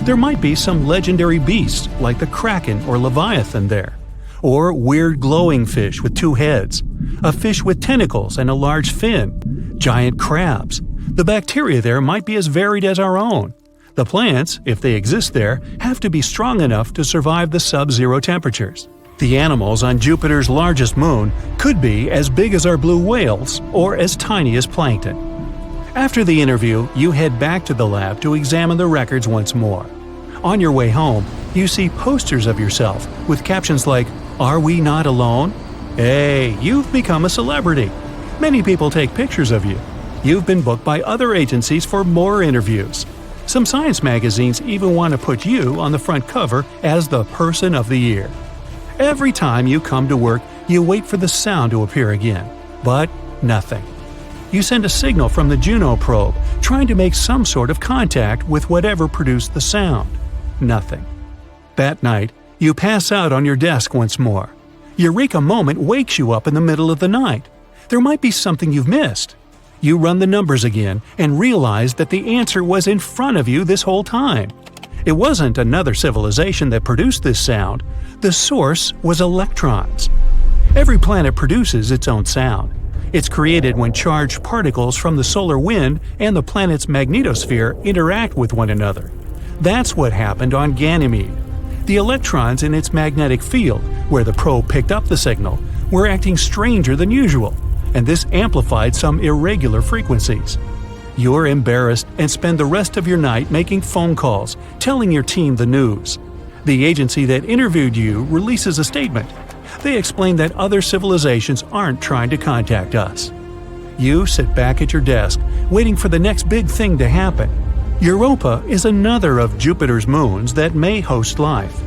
There might be some legendary beasts like the kraken or leviathan there, or weird glowing fish with two heads, a fish with tentacles and a large fin, giant crabs. The bacteria there might be as varied as our own. The plants, if they exist there, have to be strong enough to survive the sub-zero temperatures. The animals on Jupiter's largest moon could be as big as our blue whales or as tiny as plankton. After the interview, you head back to the lab to examine the records once more. On your way home, you see posters of yourself with captions like, "Are we not alone?" Hey, you've become a celebrity. Many people take pictures of you. You've been booked by other agencies for more interviews. Some science magazines even want to put you on the front cover as the Person of the Year. Every time you come to work, you wait for the sound to appear again. But nothing. You send a signal from the Juno probe, trying to make some sort of contact with whatever produced the sound. Nothing. That night, you pass out on your desk once more. Eureka moment wakes you up in the middle of the night. There might be something you've missed. You run the numbers again and realize that the answer was in front of you this whole time. It wasn't another civilization that produced this sound. The source was electrons. Every planet produces its own sound. It's created when charged particles from the solar wind and the planet's magnetosphere interact with one another. That's what happened on Ganymede. The electrons in its magnetic field, where the probe picked up the signal, were acting stranger than usual, and this amplified some irregular frequencies. You're embarrassed and spend the rest of your night making phone calls, telling your team the news. The agency that interviewed you releases a statement. They explain that other civilizations aren't trying to contact us. You sit back at your desk, waiting for the next big thing to happen. Europa is another of Jupiter's moons that may host life.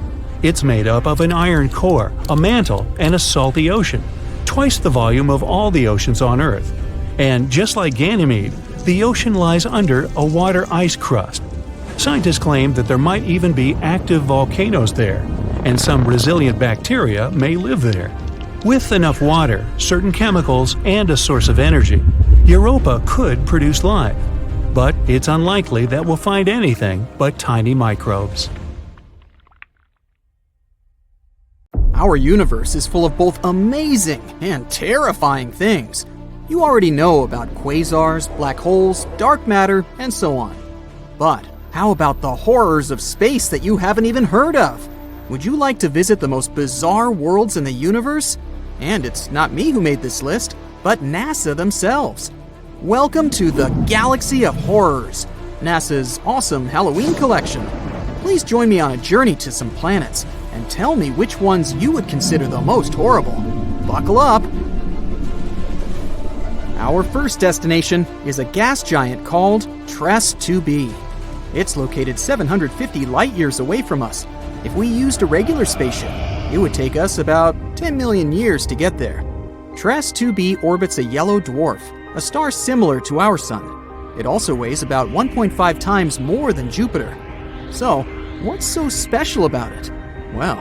It's made up of an iron core, a mantle, and a salty ocean, twice the volume of all the oceans on Earth. And just like Ganymede, the ocean lies under a water ice crust. Scientists claim that there might even be active volcanoes there, and some resilient bacteria may live there. With enough water, certain chemicals, and a source of energy, Europa could produce life. But it's unlikely that we'll find anything but tiny microbes. Our universe is full of both amazing and terrifying things. You already know about quasars, black holes, dark matter, and so on. But how about the horrors of space that you haven't even heard of? Would you like to visit the most bizarre worlds in the universe? And it's not me who made this list, but NASA themselves. Welcome to the Galaxy of Horrors, NASA's awesome Halloween collection. Please join me on a journey to some planets and tell me which ones you would consider the most horrible. Buckle up! Our first destination is a gas giant called TRES 2b. It's located 750 light-years away from us. If we used a regular spaceship, it would take us about 10 million years to get there. TRES 2b orbits a yellow dwarf, a star similar to our Sun. It also weighs about 1.5 times more than Jupiter. So, what's so special about it? Well,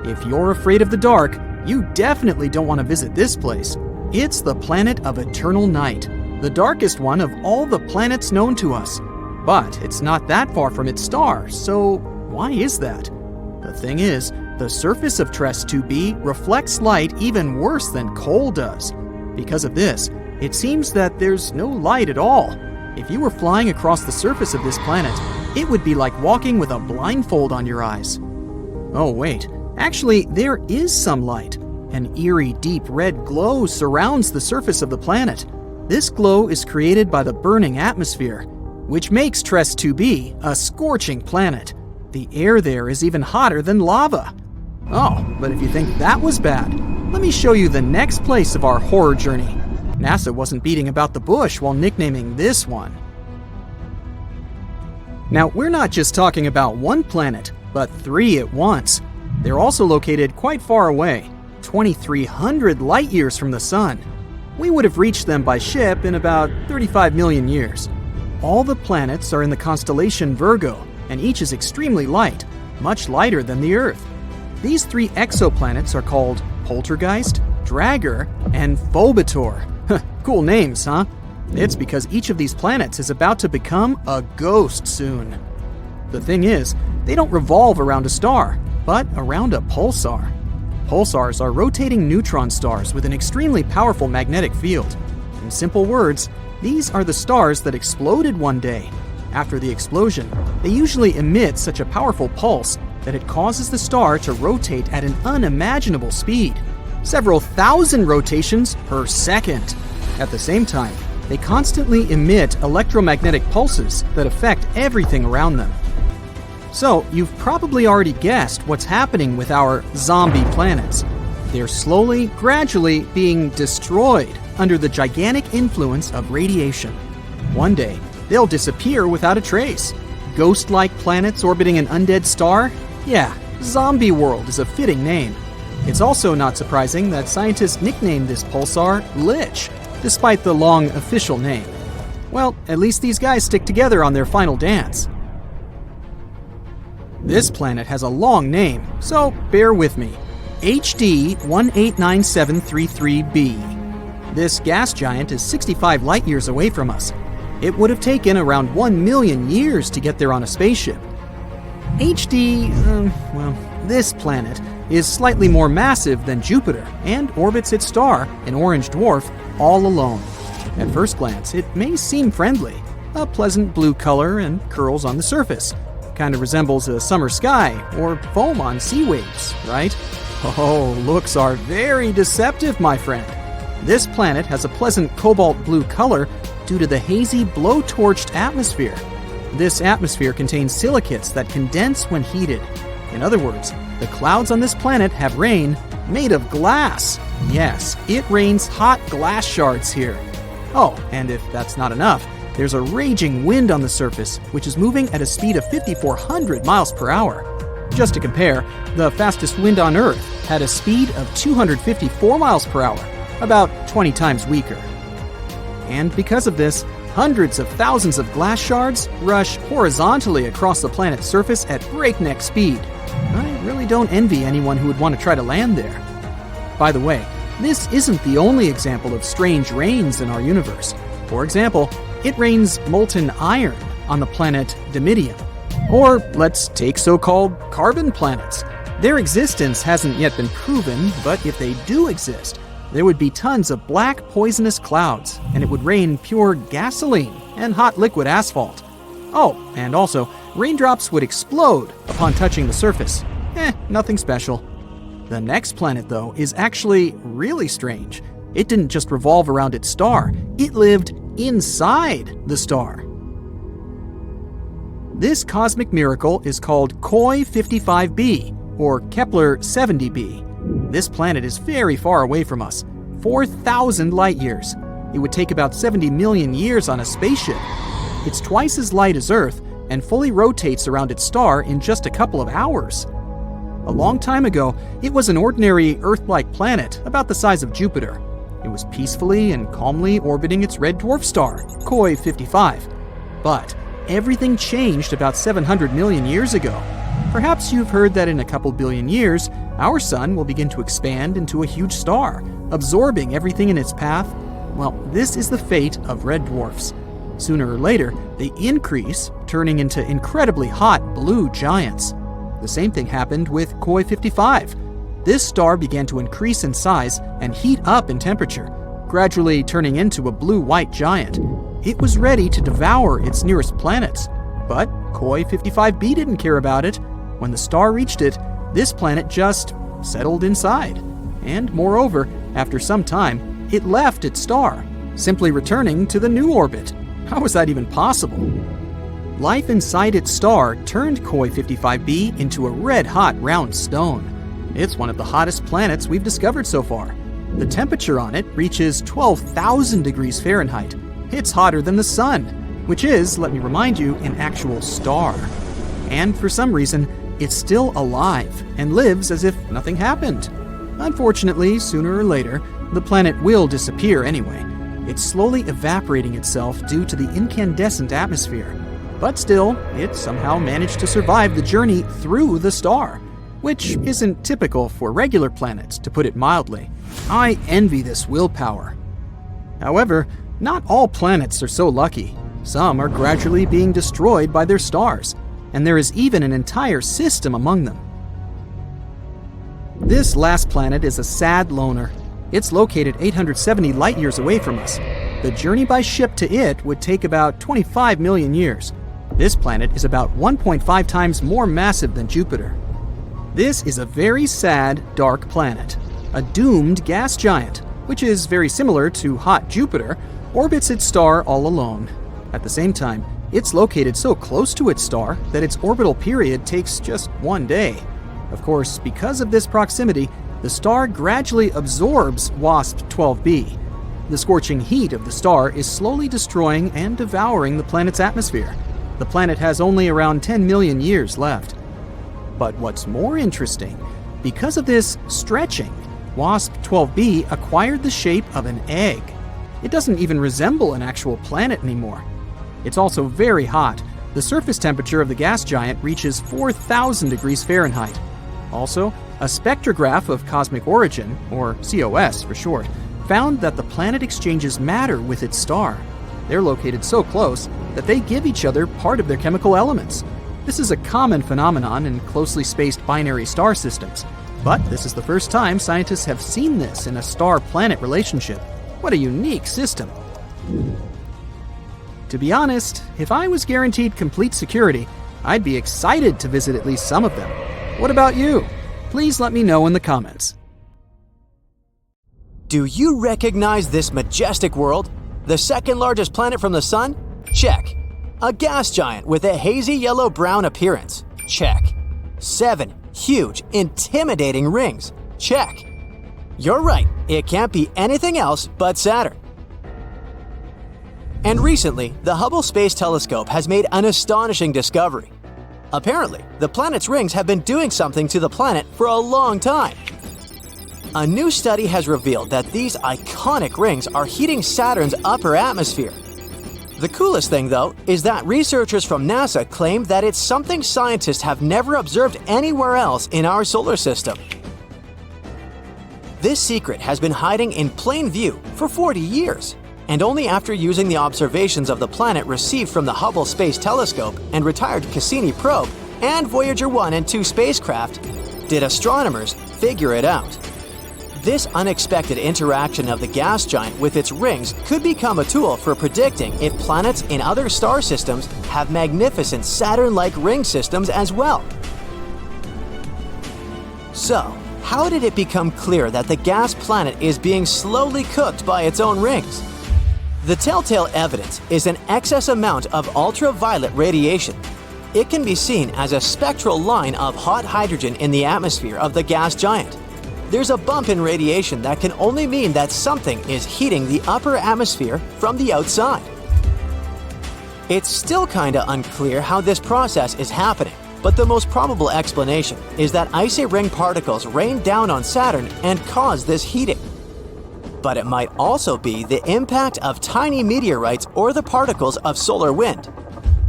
if you're afraid of the dark, you definitely don't want to visit this place. It's the planet of eternal night, the darkest one of all the planets known to us. But it's not that far from its star, so why is that? The thing is, the surface of TRES 2b reflects light even worse than coal does. Because of this, it seems that there's no light at all. If you were flying across the surface of this planet, it would be like walking with a blindfold on your eyes. Oh wait, actually there is some light. An eerie deep red glow surrounds the surface of the planet. This glow is created by the burning atmosphere, which makes TRES 2b a scorching planet. The air there is even hotter than lava. Oh, but if you think that was bad, let me show you the next place of our horror journey. NASA wasn't beating about the bush while nicknaming this one. Now, we're not just talking about one planet, but 3 at once. They're also located quite far away, 2,300 light years from the Sun. We would have reached them by ship in about 35 million years. All the planets are in the constellation Virgo, and each is extremely light, much lighter than the Earth. These 3 exoplanets are called Poltergeist, Dragger, and Phobator. Cool names, huh? It's because each of these planets is about to become a ghost soon. The thing is, they don't revolve around a star, but around a pulsar. Pulsars are rotating neutron stars with an extremely powerful magnetic field. In simple words, these are the stars that exploded one day. After the explosion, they usually emit such a powerful pulse that it causes the star to rotate at an unimaginable speed, several thousand rotations per second. At the same time, they constantly emit electromagnetic pulses that affect everything around them. So, you've probably already guessed what's happening with our zombie planets. They're slowly, gradually being destroyed under the gigantic influence of radiation. One day, they'll disappear without a trace. Ghost-like planets orbiting an undead star? Yeah, Zombie World is a fitting name. It's also not surprising that scientists nicknamed this pulsar Lich, despite the long official name. Well, at least these guys stick together on their final dance. This planet has a long name, so bear with me. HD 189733b. This gas giant is 65 light years away from us. It would have taken around 1 million years to get there on a spaceship. This planet is slightly more massive than Jupiter and orbits its star, an orange dwarf, all alone. At first glance, it may seem friendly. A pleasant blue color and curls on the surface. Kind of resembles a summer sky or foam on sea waves, right? Oh, looks are very deceptive, my friend. This planet has a pleasant cobalt blue color due to the hazy blowtorched atmosphere. This atmosphere contains silicates that condense when heated. In other words, the clouds on this planet have rain made of glass. Yes, it rains hot glass shards here. Oh, and if that's not enough, there's a raging wind on the surface, which is moving at a speed of 5,400 miles per hour. Just to compare, the fastest wind on Earth had a speed of 254 miles per hour, about 20 times weaker. And because of this, hundreds of thousands of glass shards rush horizontally across the planet's surface at breakneck speed. I really don't envy anyone who would want to try to land there. By the way, this isn't the only example of strange rains in our universe. For example, it rains molten iron on the planet Dimidium. Or let's take so-called carbon planets. Their existence hasn't yet been proven, but if they do exist, there would be tons of black poisonous clouds, and it would rain pure gasoline and hot liquid asphalt. Oh, and also, raindrops would explode upon touching the surface. Nothing special. The next planet, though, is actually really strange. It didn't just revolve around its star, it lived inside the star. This cosmic miracle is called Koi 55b, or Kepler 70b. This planet is very far away from us, 4,000 light years. It would take about 70 million years on a spaceship. It's twice as light as Earth and fully rotates around its star in just a couple of hours. A long time ago, it was an ordinary Earth-like planet about the size of Jupiter. It was peacefully and calmly orbiting its red dwarf star, Koi 55. But everything changed about 700 million years ago. Perhaps you've heard that in a couple billion years, our sun will begin to expand into a huge star, absorbing everything in its path. Well, this is the fate of red dwarfs. Sooner or later, they increase, turning into incredibly hot blue giants. The same thing happened with Koi 55. This star began to increase in size and heat up in temperature, gradually turning into a blue-white giant. It was ready to devour its nearest planets. But Koi 55b didn't care about it. When the star reached it, this planet just settled inside. And moreover, after some time, it left its star, simply returning to the new orbit. How was that even possible? Life inside its star turned Koi 55b into a red-hot round stone. It's one of the hottest planets we've discovered so far. The temperature on it reaches 12,000 degrees Fahrenheit. It's hotter than the sun, which is, let me remind you, an actual star. And for some reason, it's still alive and lives as if nothing happened. Unfortunately, sooner or later, the planet will disappear anyway. It's slowly evaporating itself due to the incandescent atmosphere. But still, it somehow managed to survive the journey through the star, which isn't typical for regular planets, to put it mildly. I envy this willpower. However, not all planets are so lucky. Some are gradually being destroyed by their stars, and there is even an entire system among them. This last planet is a sad loner. It's located 870 light-years away from us. The journey by ship to it would take about 25 million years. This planet is about 1.5 times more massive than Jupiter. This is a very sad, dark planet. A doomed gas giant, which is very similar to hot Jupiter, orbits its star all alone. At the same time, it's located so close to its star that its orbital period takes just 1 day. Of course, because of this proximity, the star gradually absorbs WASP-12b. The scorching heat of the star is slowly destroying and devouring the planet's atmosphere. The planet has only around 10 million years left. But what's more interesting, because of this stretching, WASP-12b acquired the shape of an egg. It doesn't even resemble an actual planet anymore. It's also very hot. The surface temperature of the gas giant reaches 4,000 degrees Fahrenheit. Also, a spectrograph of cosmic origin, or COS for short, found that the planet exchanges matter with its star. They're located so close that they give each other part of their chemical elements. This is a common phenomenon in closely spaced binary star systems, but this is the first time scientists have seen this in a star-planet relationship. What a unique system. To be honest, if I was guaranteed complete security, I'd be excited to visit at least some of them. What about you? Please let me know in the comments. Do you recognize this majestic world? The second largest planet from the Sun? Check. A gas giant with a hazy yellow-brown appearance? Check. 7 huge, intimidating rings? Check. You're right, it can't be anything else but Saturn. And recently, the Hubble Space Telescope has made an astonishing discovery. Apparently, the planet's rings have been doing something to the planet for a long time. A new study has revealed that these iconic rings are heating Saturn's upper atmosphere. The coolest thing, though, is that researchers from NASA claim that it's something scientists have never observed anywhere else in our solar system. This secret has been hiding in plain view for 40 years, and only after using the observations of the planet received from the Hubble Space Telescope and retired Cassini probe and Voyager 1 and 2 spacecraft did astronomers figure it out. This unexpected interaction of the gas giant with its rings could become a tool for predicting if planets in other star systems have magnificent Saturn-like ring systems as well. So, how did it become clear that the gas planet is being slowly cooked by its own rings? The telltale evidence is an excess amount of ultraviolet radiation. It can be seen as a spectral line of hot hydrogen in the atmosphere of the gas giant. There's a bump in radiation that can only mean that something is heating the upper atmosphere from the outside. It's still kinda unclear how this process is happening, but the most probable explanation is that icy ring particles rain down on Saturn and cause this heating. But it might also be the impact of tiny meteorites or the particles of solar wind.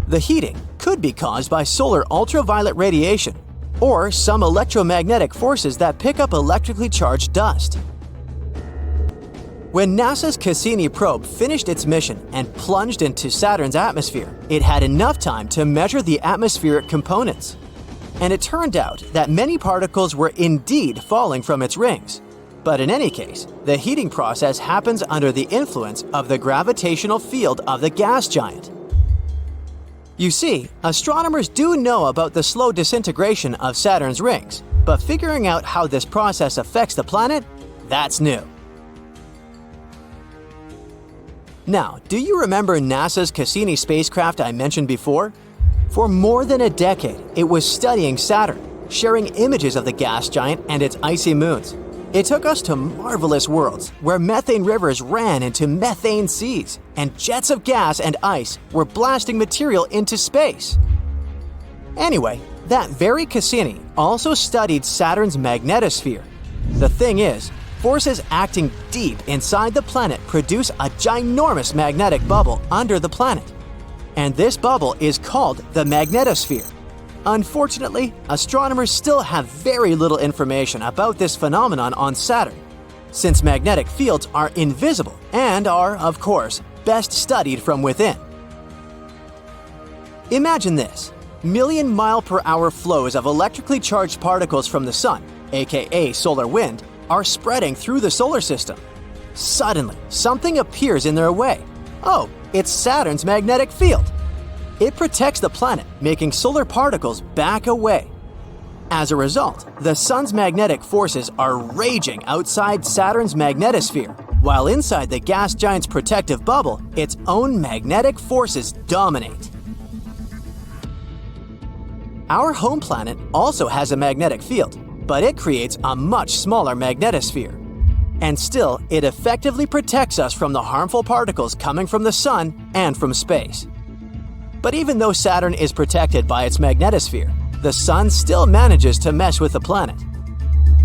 The heating could be caused by solar ultraviolet radiation, or some electromagnetic forces that pick up electrically charged dust. When NASA's Cassini probe finished its mission and plunged into Saturn's atmosphere, it had enough time to measure the atmospheric components. and it turned out that many particles were indeed falling from its rings. But in any case, the heating process happens under the influence of the gravitational field of the gas giant. You see, astronomers do know about the slow disintegration of Saturn's rings, but figuring out how this process affects the planet, that's new. Now, do you remember NASA's Cassini spacecraft I mentioned before? For more than a decade, it was studying Saturn, sharing images of the gas giant and its icy moons. It took us to marvelous worlds where methane rivers ran into methane seas, and jets of gas and ice were blasting material into space. Anyway, that very Cassini also studied Saturn's magnetosphere. The thing is, forces acting deep inside the planet produce a ginormous magnetic bubble under the planet. And this bubble is called the magnetosphere. Unfortunately, astronomers still have very little information about this phenomenon on Saturn, since magnetic fields are invisible and are, of course, best studied from within. Imagine this: million-mile-per-hour flows of electrically charged particles from the sun, aka solar wind, are spreading through the solar system. Suddenly, something appears in their way. Oh, it's Saturn's magnetic field. It protects the planet, making solar particles back away. As a result, the sun's magnetic forces are raging outside Saturn's magnetosphere, while inside the gas giant's protective bubble, its own magnetic forces dominate. Our home planet also has a magnetic field, but it creates a much smaller magnetosphere. And still, it effectively protects us from the harmful particles coming from the sun and from space. But even though Saturn is protected by its magnetosphere, the sun still manages to mess with the planet.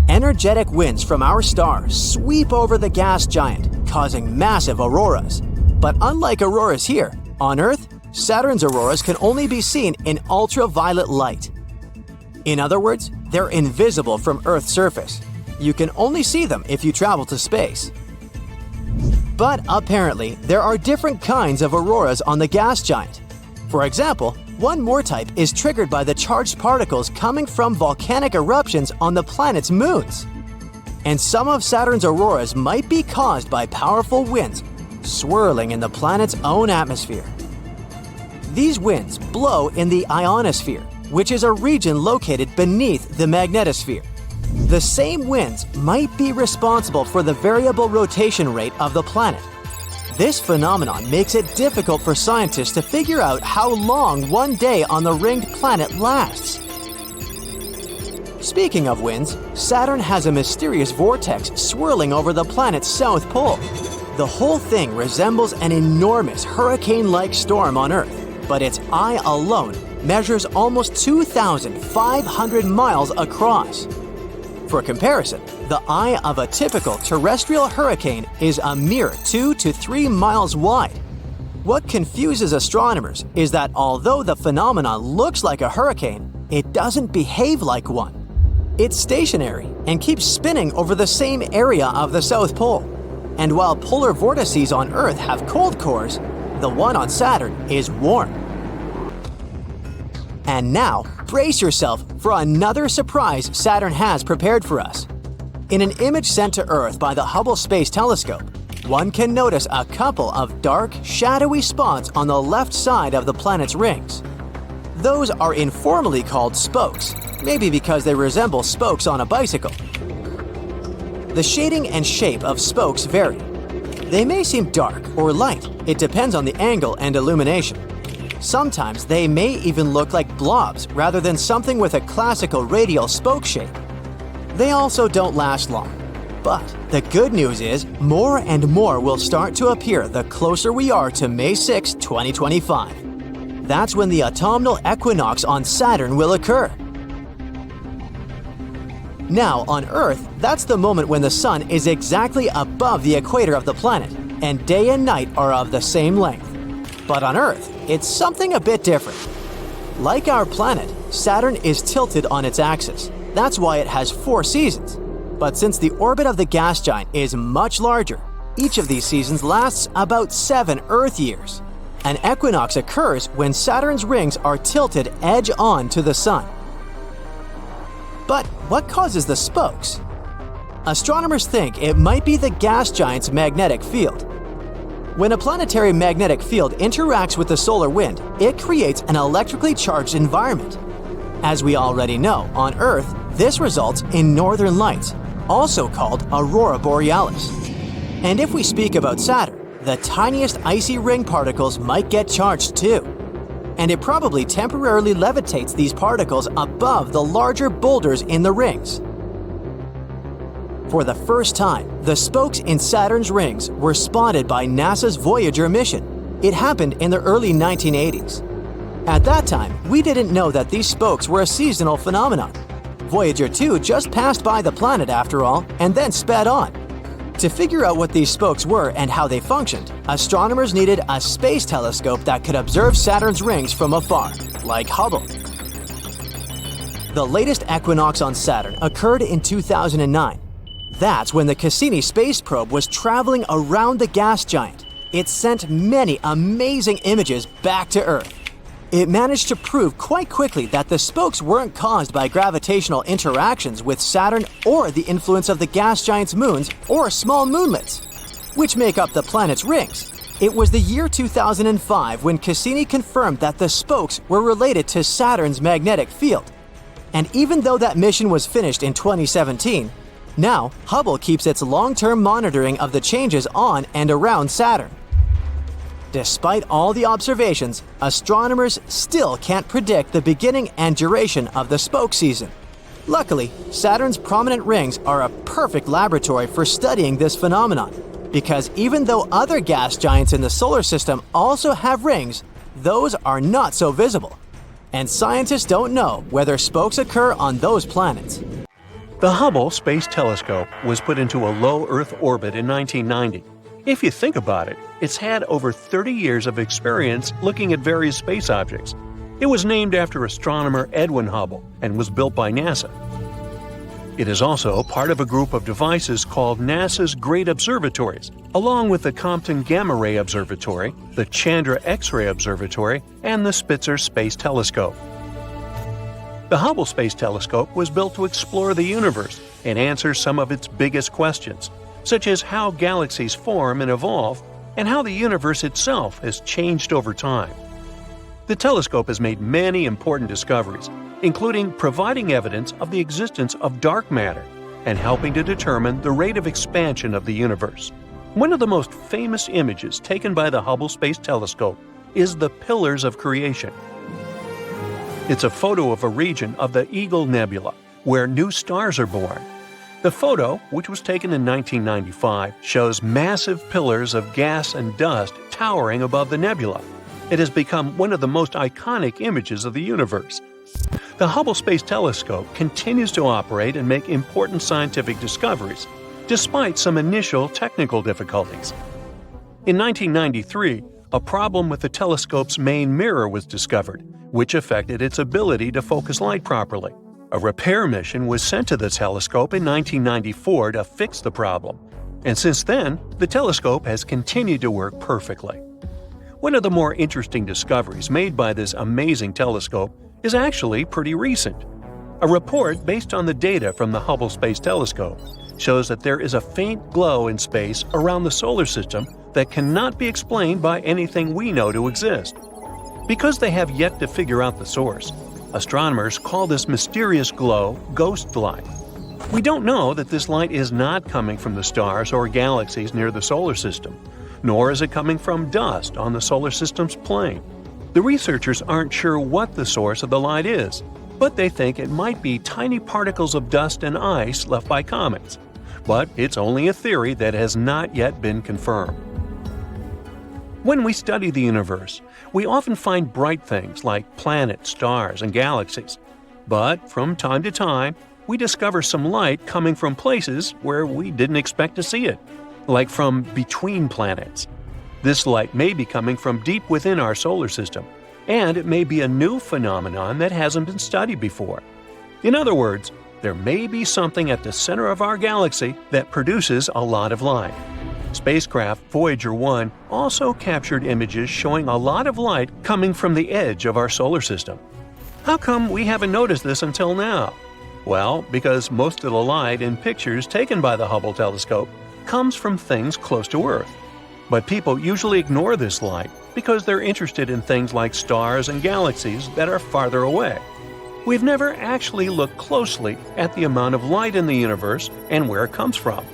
Energetic winds from our star sweep over the gas giant, causing massive auroras. But unlike auroras here, on Earth, Saturn's auroras can only be seen in ultraviolet light. In other words, they're invisible from Earth's surface. You can only see them if you travel to space. But apparently, there are different kinds of auroras on the gas giant. For example, one more type is triggered by the charged particles coming from volcanic eruptions on the planet's moons. And some of Saturn's auroras might be caused by powerful winds swirling in the planet's own atmosphere. These winds blow in the ionosphere, which is a region located beneath the magnetosphere. The same winds might be responsible for the variable rotation rate of the planet. This phenomenon makes it difficult for scientists to figure out how long one day on the ringed planet lasts. Speaking of winds, Saturn has a mysterious vortex swirling over the planet's south pole. The whole thing resembles an enormous hurricane-like storm on Earth, but its eye alone measures almost 2,500 miles across. For comparison, the eye of a typical terrestrial hurricane is a mere 2 to 3 miles wide. What confuses astronomers is that although the phenomenon looks like a hurricane, it doesn't behave like one. It's stationary and keeps spinning over the same area of the South Pole. And while polar vortices on Earth have cold cores, the one on Saturn is warm. And now, brace yourself for another surprise Saturn has prepared for us. In an image sent to Earth by the Hubble Space Telescope, one can notice a couple of dark, shadowy spots on the left side of the planet's rings. Those are informally called spokes, maybe because they resemble spokes on a bicycle. The shading and shape of spokes vary. They may seem dark or light, it depends on the angle and illumination. Sometimes they may even look like blobs rather than something with a classical radial spoke shape. They also don't last long. But the good news is more and more will start to appear the closer we are to May 6, 2025. That's when the autumnal equinox on Saturn will occur. Now, on Earth, that's the moment when the sun is exactly above the equator of the planet, and day and night are of the same length. But on Earth, it's something a bit different. Like our planet, Saturn is tilted on its axis. That's why it has 4 seasons. But since the orbit of the gas giant is much larger, each of these seasons lasts about 7 Earth years. An equinox occurs when Saturn's rings are tilted edge-on to the sun. But what causes the spokes? Astronomers think it might be the gas giant's magnetic field. When a planetary magnetic field interacts with the solar wind, it creates an electrically charged environment. As we already know, on Earth, this results in northern lights, also called aurora borealis. And if we speak about Saturn, the tiniest icy ring particles might get charged too. And it probably temporarily levitates these particles above the larger boulders in the rings. For the first time, the spokes in Saturn's rings were spotted by NASA's Voyager mission. It happened in the early 1980s. At that time, we didn't know that these spokes were a seasonal phenomenon. Voyager 2 just passed by the planet after all, and then sped on. To figure out what these spokes were and how they functioned, astronomers needed a space telescope that could observe Saturn's rings from afar, like Hubble. The latest equinox on Saturn occurred in 2009. That's when the Cassini space probe was traveling around the gas giant. It sent many amazing images back to Earth. It managed to prove quite quickly that the spokes weren't caused by gravitational interactions with Saturn or the influence of the gas giant's moons or small moonlets, which make up the planet's rings. It was the year 2005 when Cassini confirmed that the spokes were related to Saturn's magnetic field. And even though that mission was finished in 2017, now Hubble keeps its long-term monitoring of the changes on and around Saturn. Despite all the observations, astronomers still can't predict the beginning and duration of the spoke season. Luckily, Saturn's prominent rings are a perfect laboratory for studying this phenomenon, because even though other gas giants in the solar system also have rings, those are not so visible. And scientists don't know whether spokes occur on those planets. The Hubble Space Telescope was put into a low Earth orbit in 1990. If you think about it, it's had over 30 years of experience looking at various space objects. It was named after astronomer Edwin Hubble and was built by NASA. It is also part of a group of devices called NASA's Great Observatories, along with the Compton Gamma Ray Observatory, the Chandra X-ray Observatory, and the Spitzer Space Telescope. The Hubble Space Telescope was built to explore the universe and answer some of its biggest questions, such as how galaxies form and evolve, and how the universe itself has changed over time. The telescope has made many important discoveries, including providing evidence of the existence of dark matter and helping to determine the rate of expansion of the universe. One of the most famous images taken by the Hubble Space Telescope is the Pillars of Creation. It's a photo of a region of the Eagle Nebula, where new stars are born. The photo, which was taken in 1995, shows massive pillars of gas and dust towering above the nebula. It has become one of the most iconic images of the universe. The Hubble Space Telescope continues to operate and make important scientific discoveries, despite some initial technical difficulties. In 1993, a problem with the telescope's main mirror was discovered, which affected its ability to focus light properly. A repair mission was sent to the telescope in 1994 to fix the problem, and since then, the telescope has continued to work perfectly. One of the more interesting discoveries made by this amazing telescope is actually pretty recent. A report based on the data from the Hubble Space Telescope shows that there is a faint glow in space around the solar system that cannot be explained by anything we know to exist. Because they have yet to figure out the source, astronomers call this mysterious glow ghost light. We don't know that this light is not coming from the stars or galaxies near the solar system, nor is it coming from dust on the solar system's plane. The researchers aren't sure what the source of the light is, but they think it might be tiny particles of dust and ice left by comets. But it's only a theory that has not yet been confirmed. When we study the universe, we often find bright things like planets, stars, and galaxies. But from time to time, we discover some light coming from places where we didn't expect to see it, like from between planets. This light may be coming from deep within our solar system, and it may be a new phenomenon that hasn't been studied before. In other words, there may be something at the center of our galaxy that produces a lot of light. Spacecraft Voyager 1 also captured images showing a lot of light coming from the edge of our solar system. How come we haven't noticed this until now? Well, because most of the light in pictures taken by the Hubble telescope comes from things close to Earth. But people usually ignore this light because they're interested in things like stars and galaxies that are farther away. We've never actually looked closely at the amount of light in the universe and where it comes from.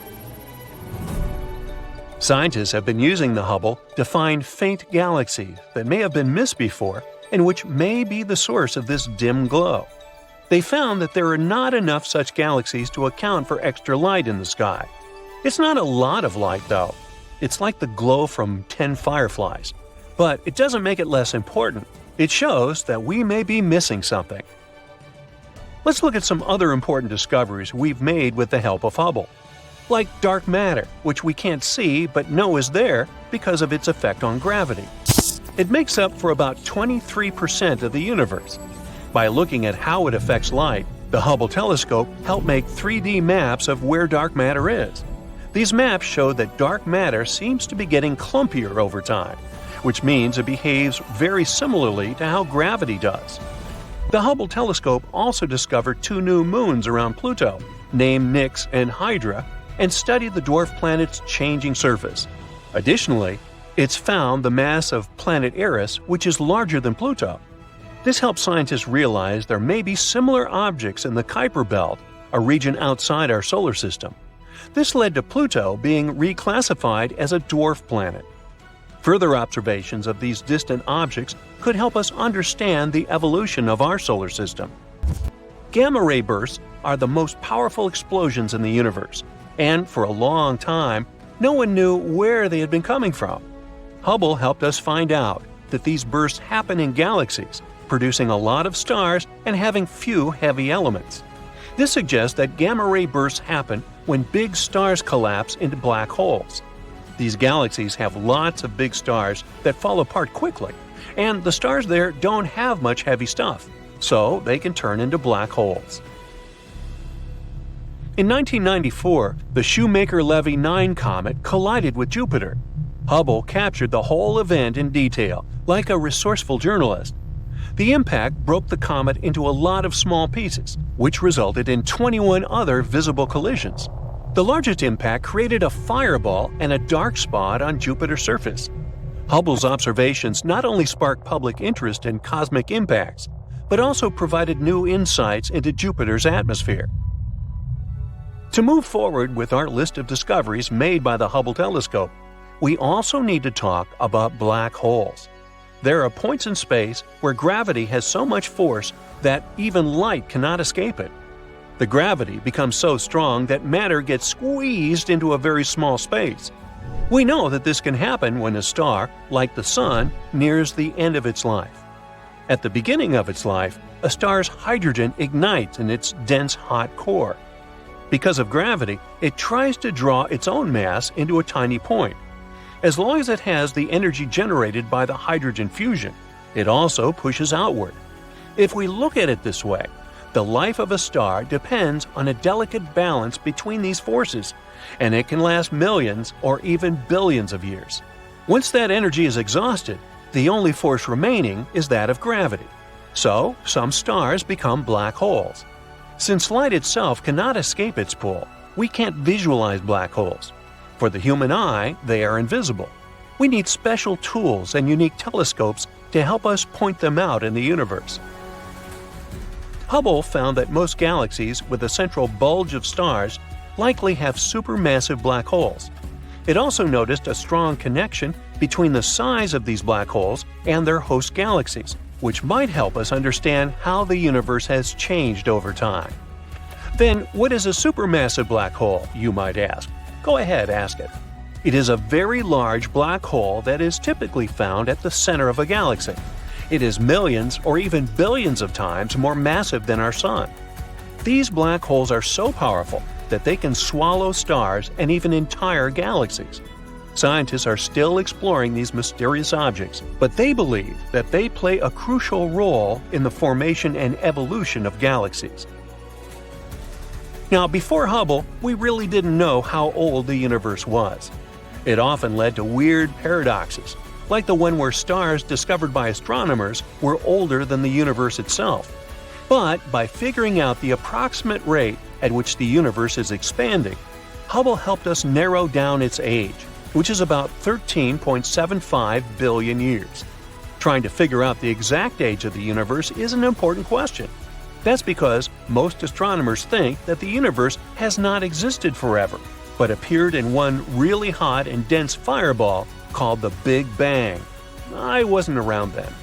Scientists have been using the Hubble to find faint galaxies that may have been missed before and which may be the source of this dim glow. They found that there are not enough such galaxies to account for extra light in the sky. It's not a lot of light, though. It's like the glow from 10 fireflies. But it doesn't make it less important. It shows that we may be missing something. Let's look at some other important discoveries we've made with the help of Hubble. Like dark matter, which we can't see but know is there because of its effect on gravity. It makes up for about 23% of the universe. By looking at how it affects light, the Hubble telescope helped make 3D maps of where dark matter is. These maps show that dark matter seems to be getting clumpier over time, which means it behaves very similarly to how gravity does. The Hubble telescope also discovered 2 new moons around Pluto, named Nix and Hydra, and studied the dwarf planet's changing surface. Additionally, it's found the mass of planet Eris, which is larger than Pluto. This helps scientists realize there may be similar objects in the Kuiper Belt, a region outside our solar system. This led to Pluto being reclassified as a dwarf planet. Further observations of these distant objects could help us understand the evolution of our solar system. Gamma-ray bursts are the most powerful explosions in the universe, and for a long time, no one knew where they had been coming from. Hubble helped us find out that these bursts happen in galaxies, producing a lot of stars and having few heavy elements. This suggests that gamma-ray bursts happen when big stars collapse into black holes. These galaxies have lots of big stars that fall apart quickly, and the stars there don't have much heavy stuff, so they can turn into black holes. In 1994, the Shoemaker-Levy 9 comet collided with Jupiter. Hubble captured the whole event in detail, like a resourceful journalist. The impact broke the comet into a lot of small pieces, which resulted in 21 other visible collisions. The largest impact created a fireball and a dark spot on Jupiter's surface. Hubble's observations not only sparked public interest in cosmic impacts, but also provided new insights into Jupiter's atmosphere. To move forward with our list of discoveries made by the Hubble telescope, we also need to talk about black holes. There are points in space where gravity has so much force that even light cannot escape it. The gravity becomes so strong that matter gets squeezed into a very small space. We know that this can happen when a star, like the Sun, nears the end of its life. At the beginning of its life, a star's hydrogen ignites in its dense hot core. Because of gravity, it tries to draw its own mass into a tiny point. As long as it has the energy generated by the hydrogen fusion, it also pushes outward. If we look at it this way, the life of a star depends on a delicate balance between these forces, and it can last millions or even billions of years. Once that energy is exhausted, the only force remaining is that of gravity. So, some stars become black holes. Since light itself cannot escape its pull, we can't visualize black holes. For the human eye, they are invisible. We need special tools and unique telescopes to help us point them out in the universe. Hubble found that most galaxies with a central bulge of stars likely have supermassive black holes. It also noticed a strong connection between the size of these black holes and their host galaxies, which might help us understand how the universe has changed over time. Then, what is a supermassive black hole, you might ask? Go ahead, ask it. It is a very large black hole that is typically found at the center of a galaxy. It is millions or even billions of times more massive than our Sun. These black holes are so powerful that they can swallow stars and even entire galaxies. Scientists are still exploring these mysterious objects, but they believe that they play a crucial role in the formation and evolution of galaxies. Now, before Hubble, we really didn't know how old the universe was. It often led to weird paradoxes, like the one where stars discovered by astronomers were older than the universe itself. But by figuring out the approximate rate at which the universe is expanding, Hubble helped us narrow down its age, which is about 13.75 billion years. Trying to figure out the exact age of the universe is an important question. That's because most astronomers think that the universe has not existed forever, but appeared in one really hot and dense fireball called the Big Bang. I wasn't around then.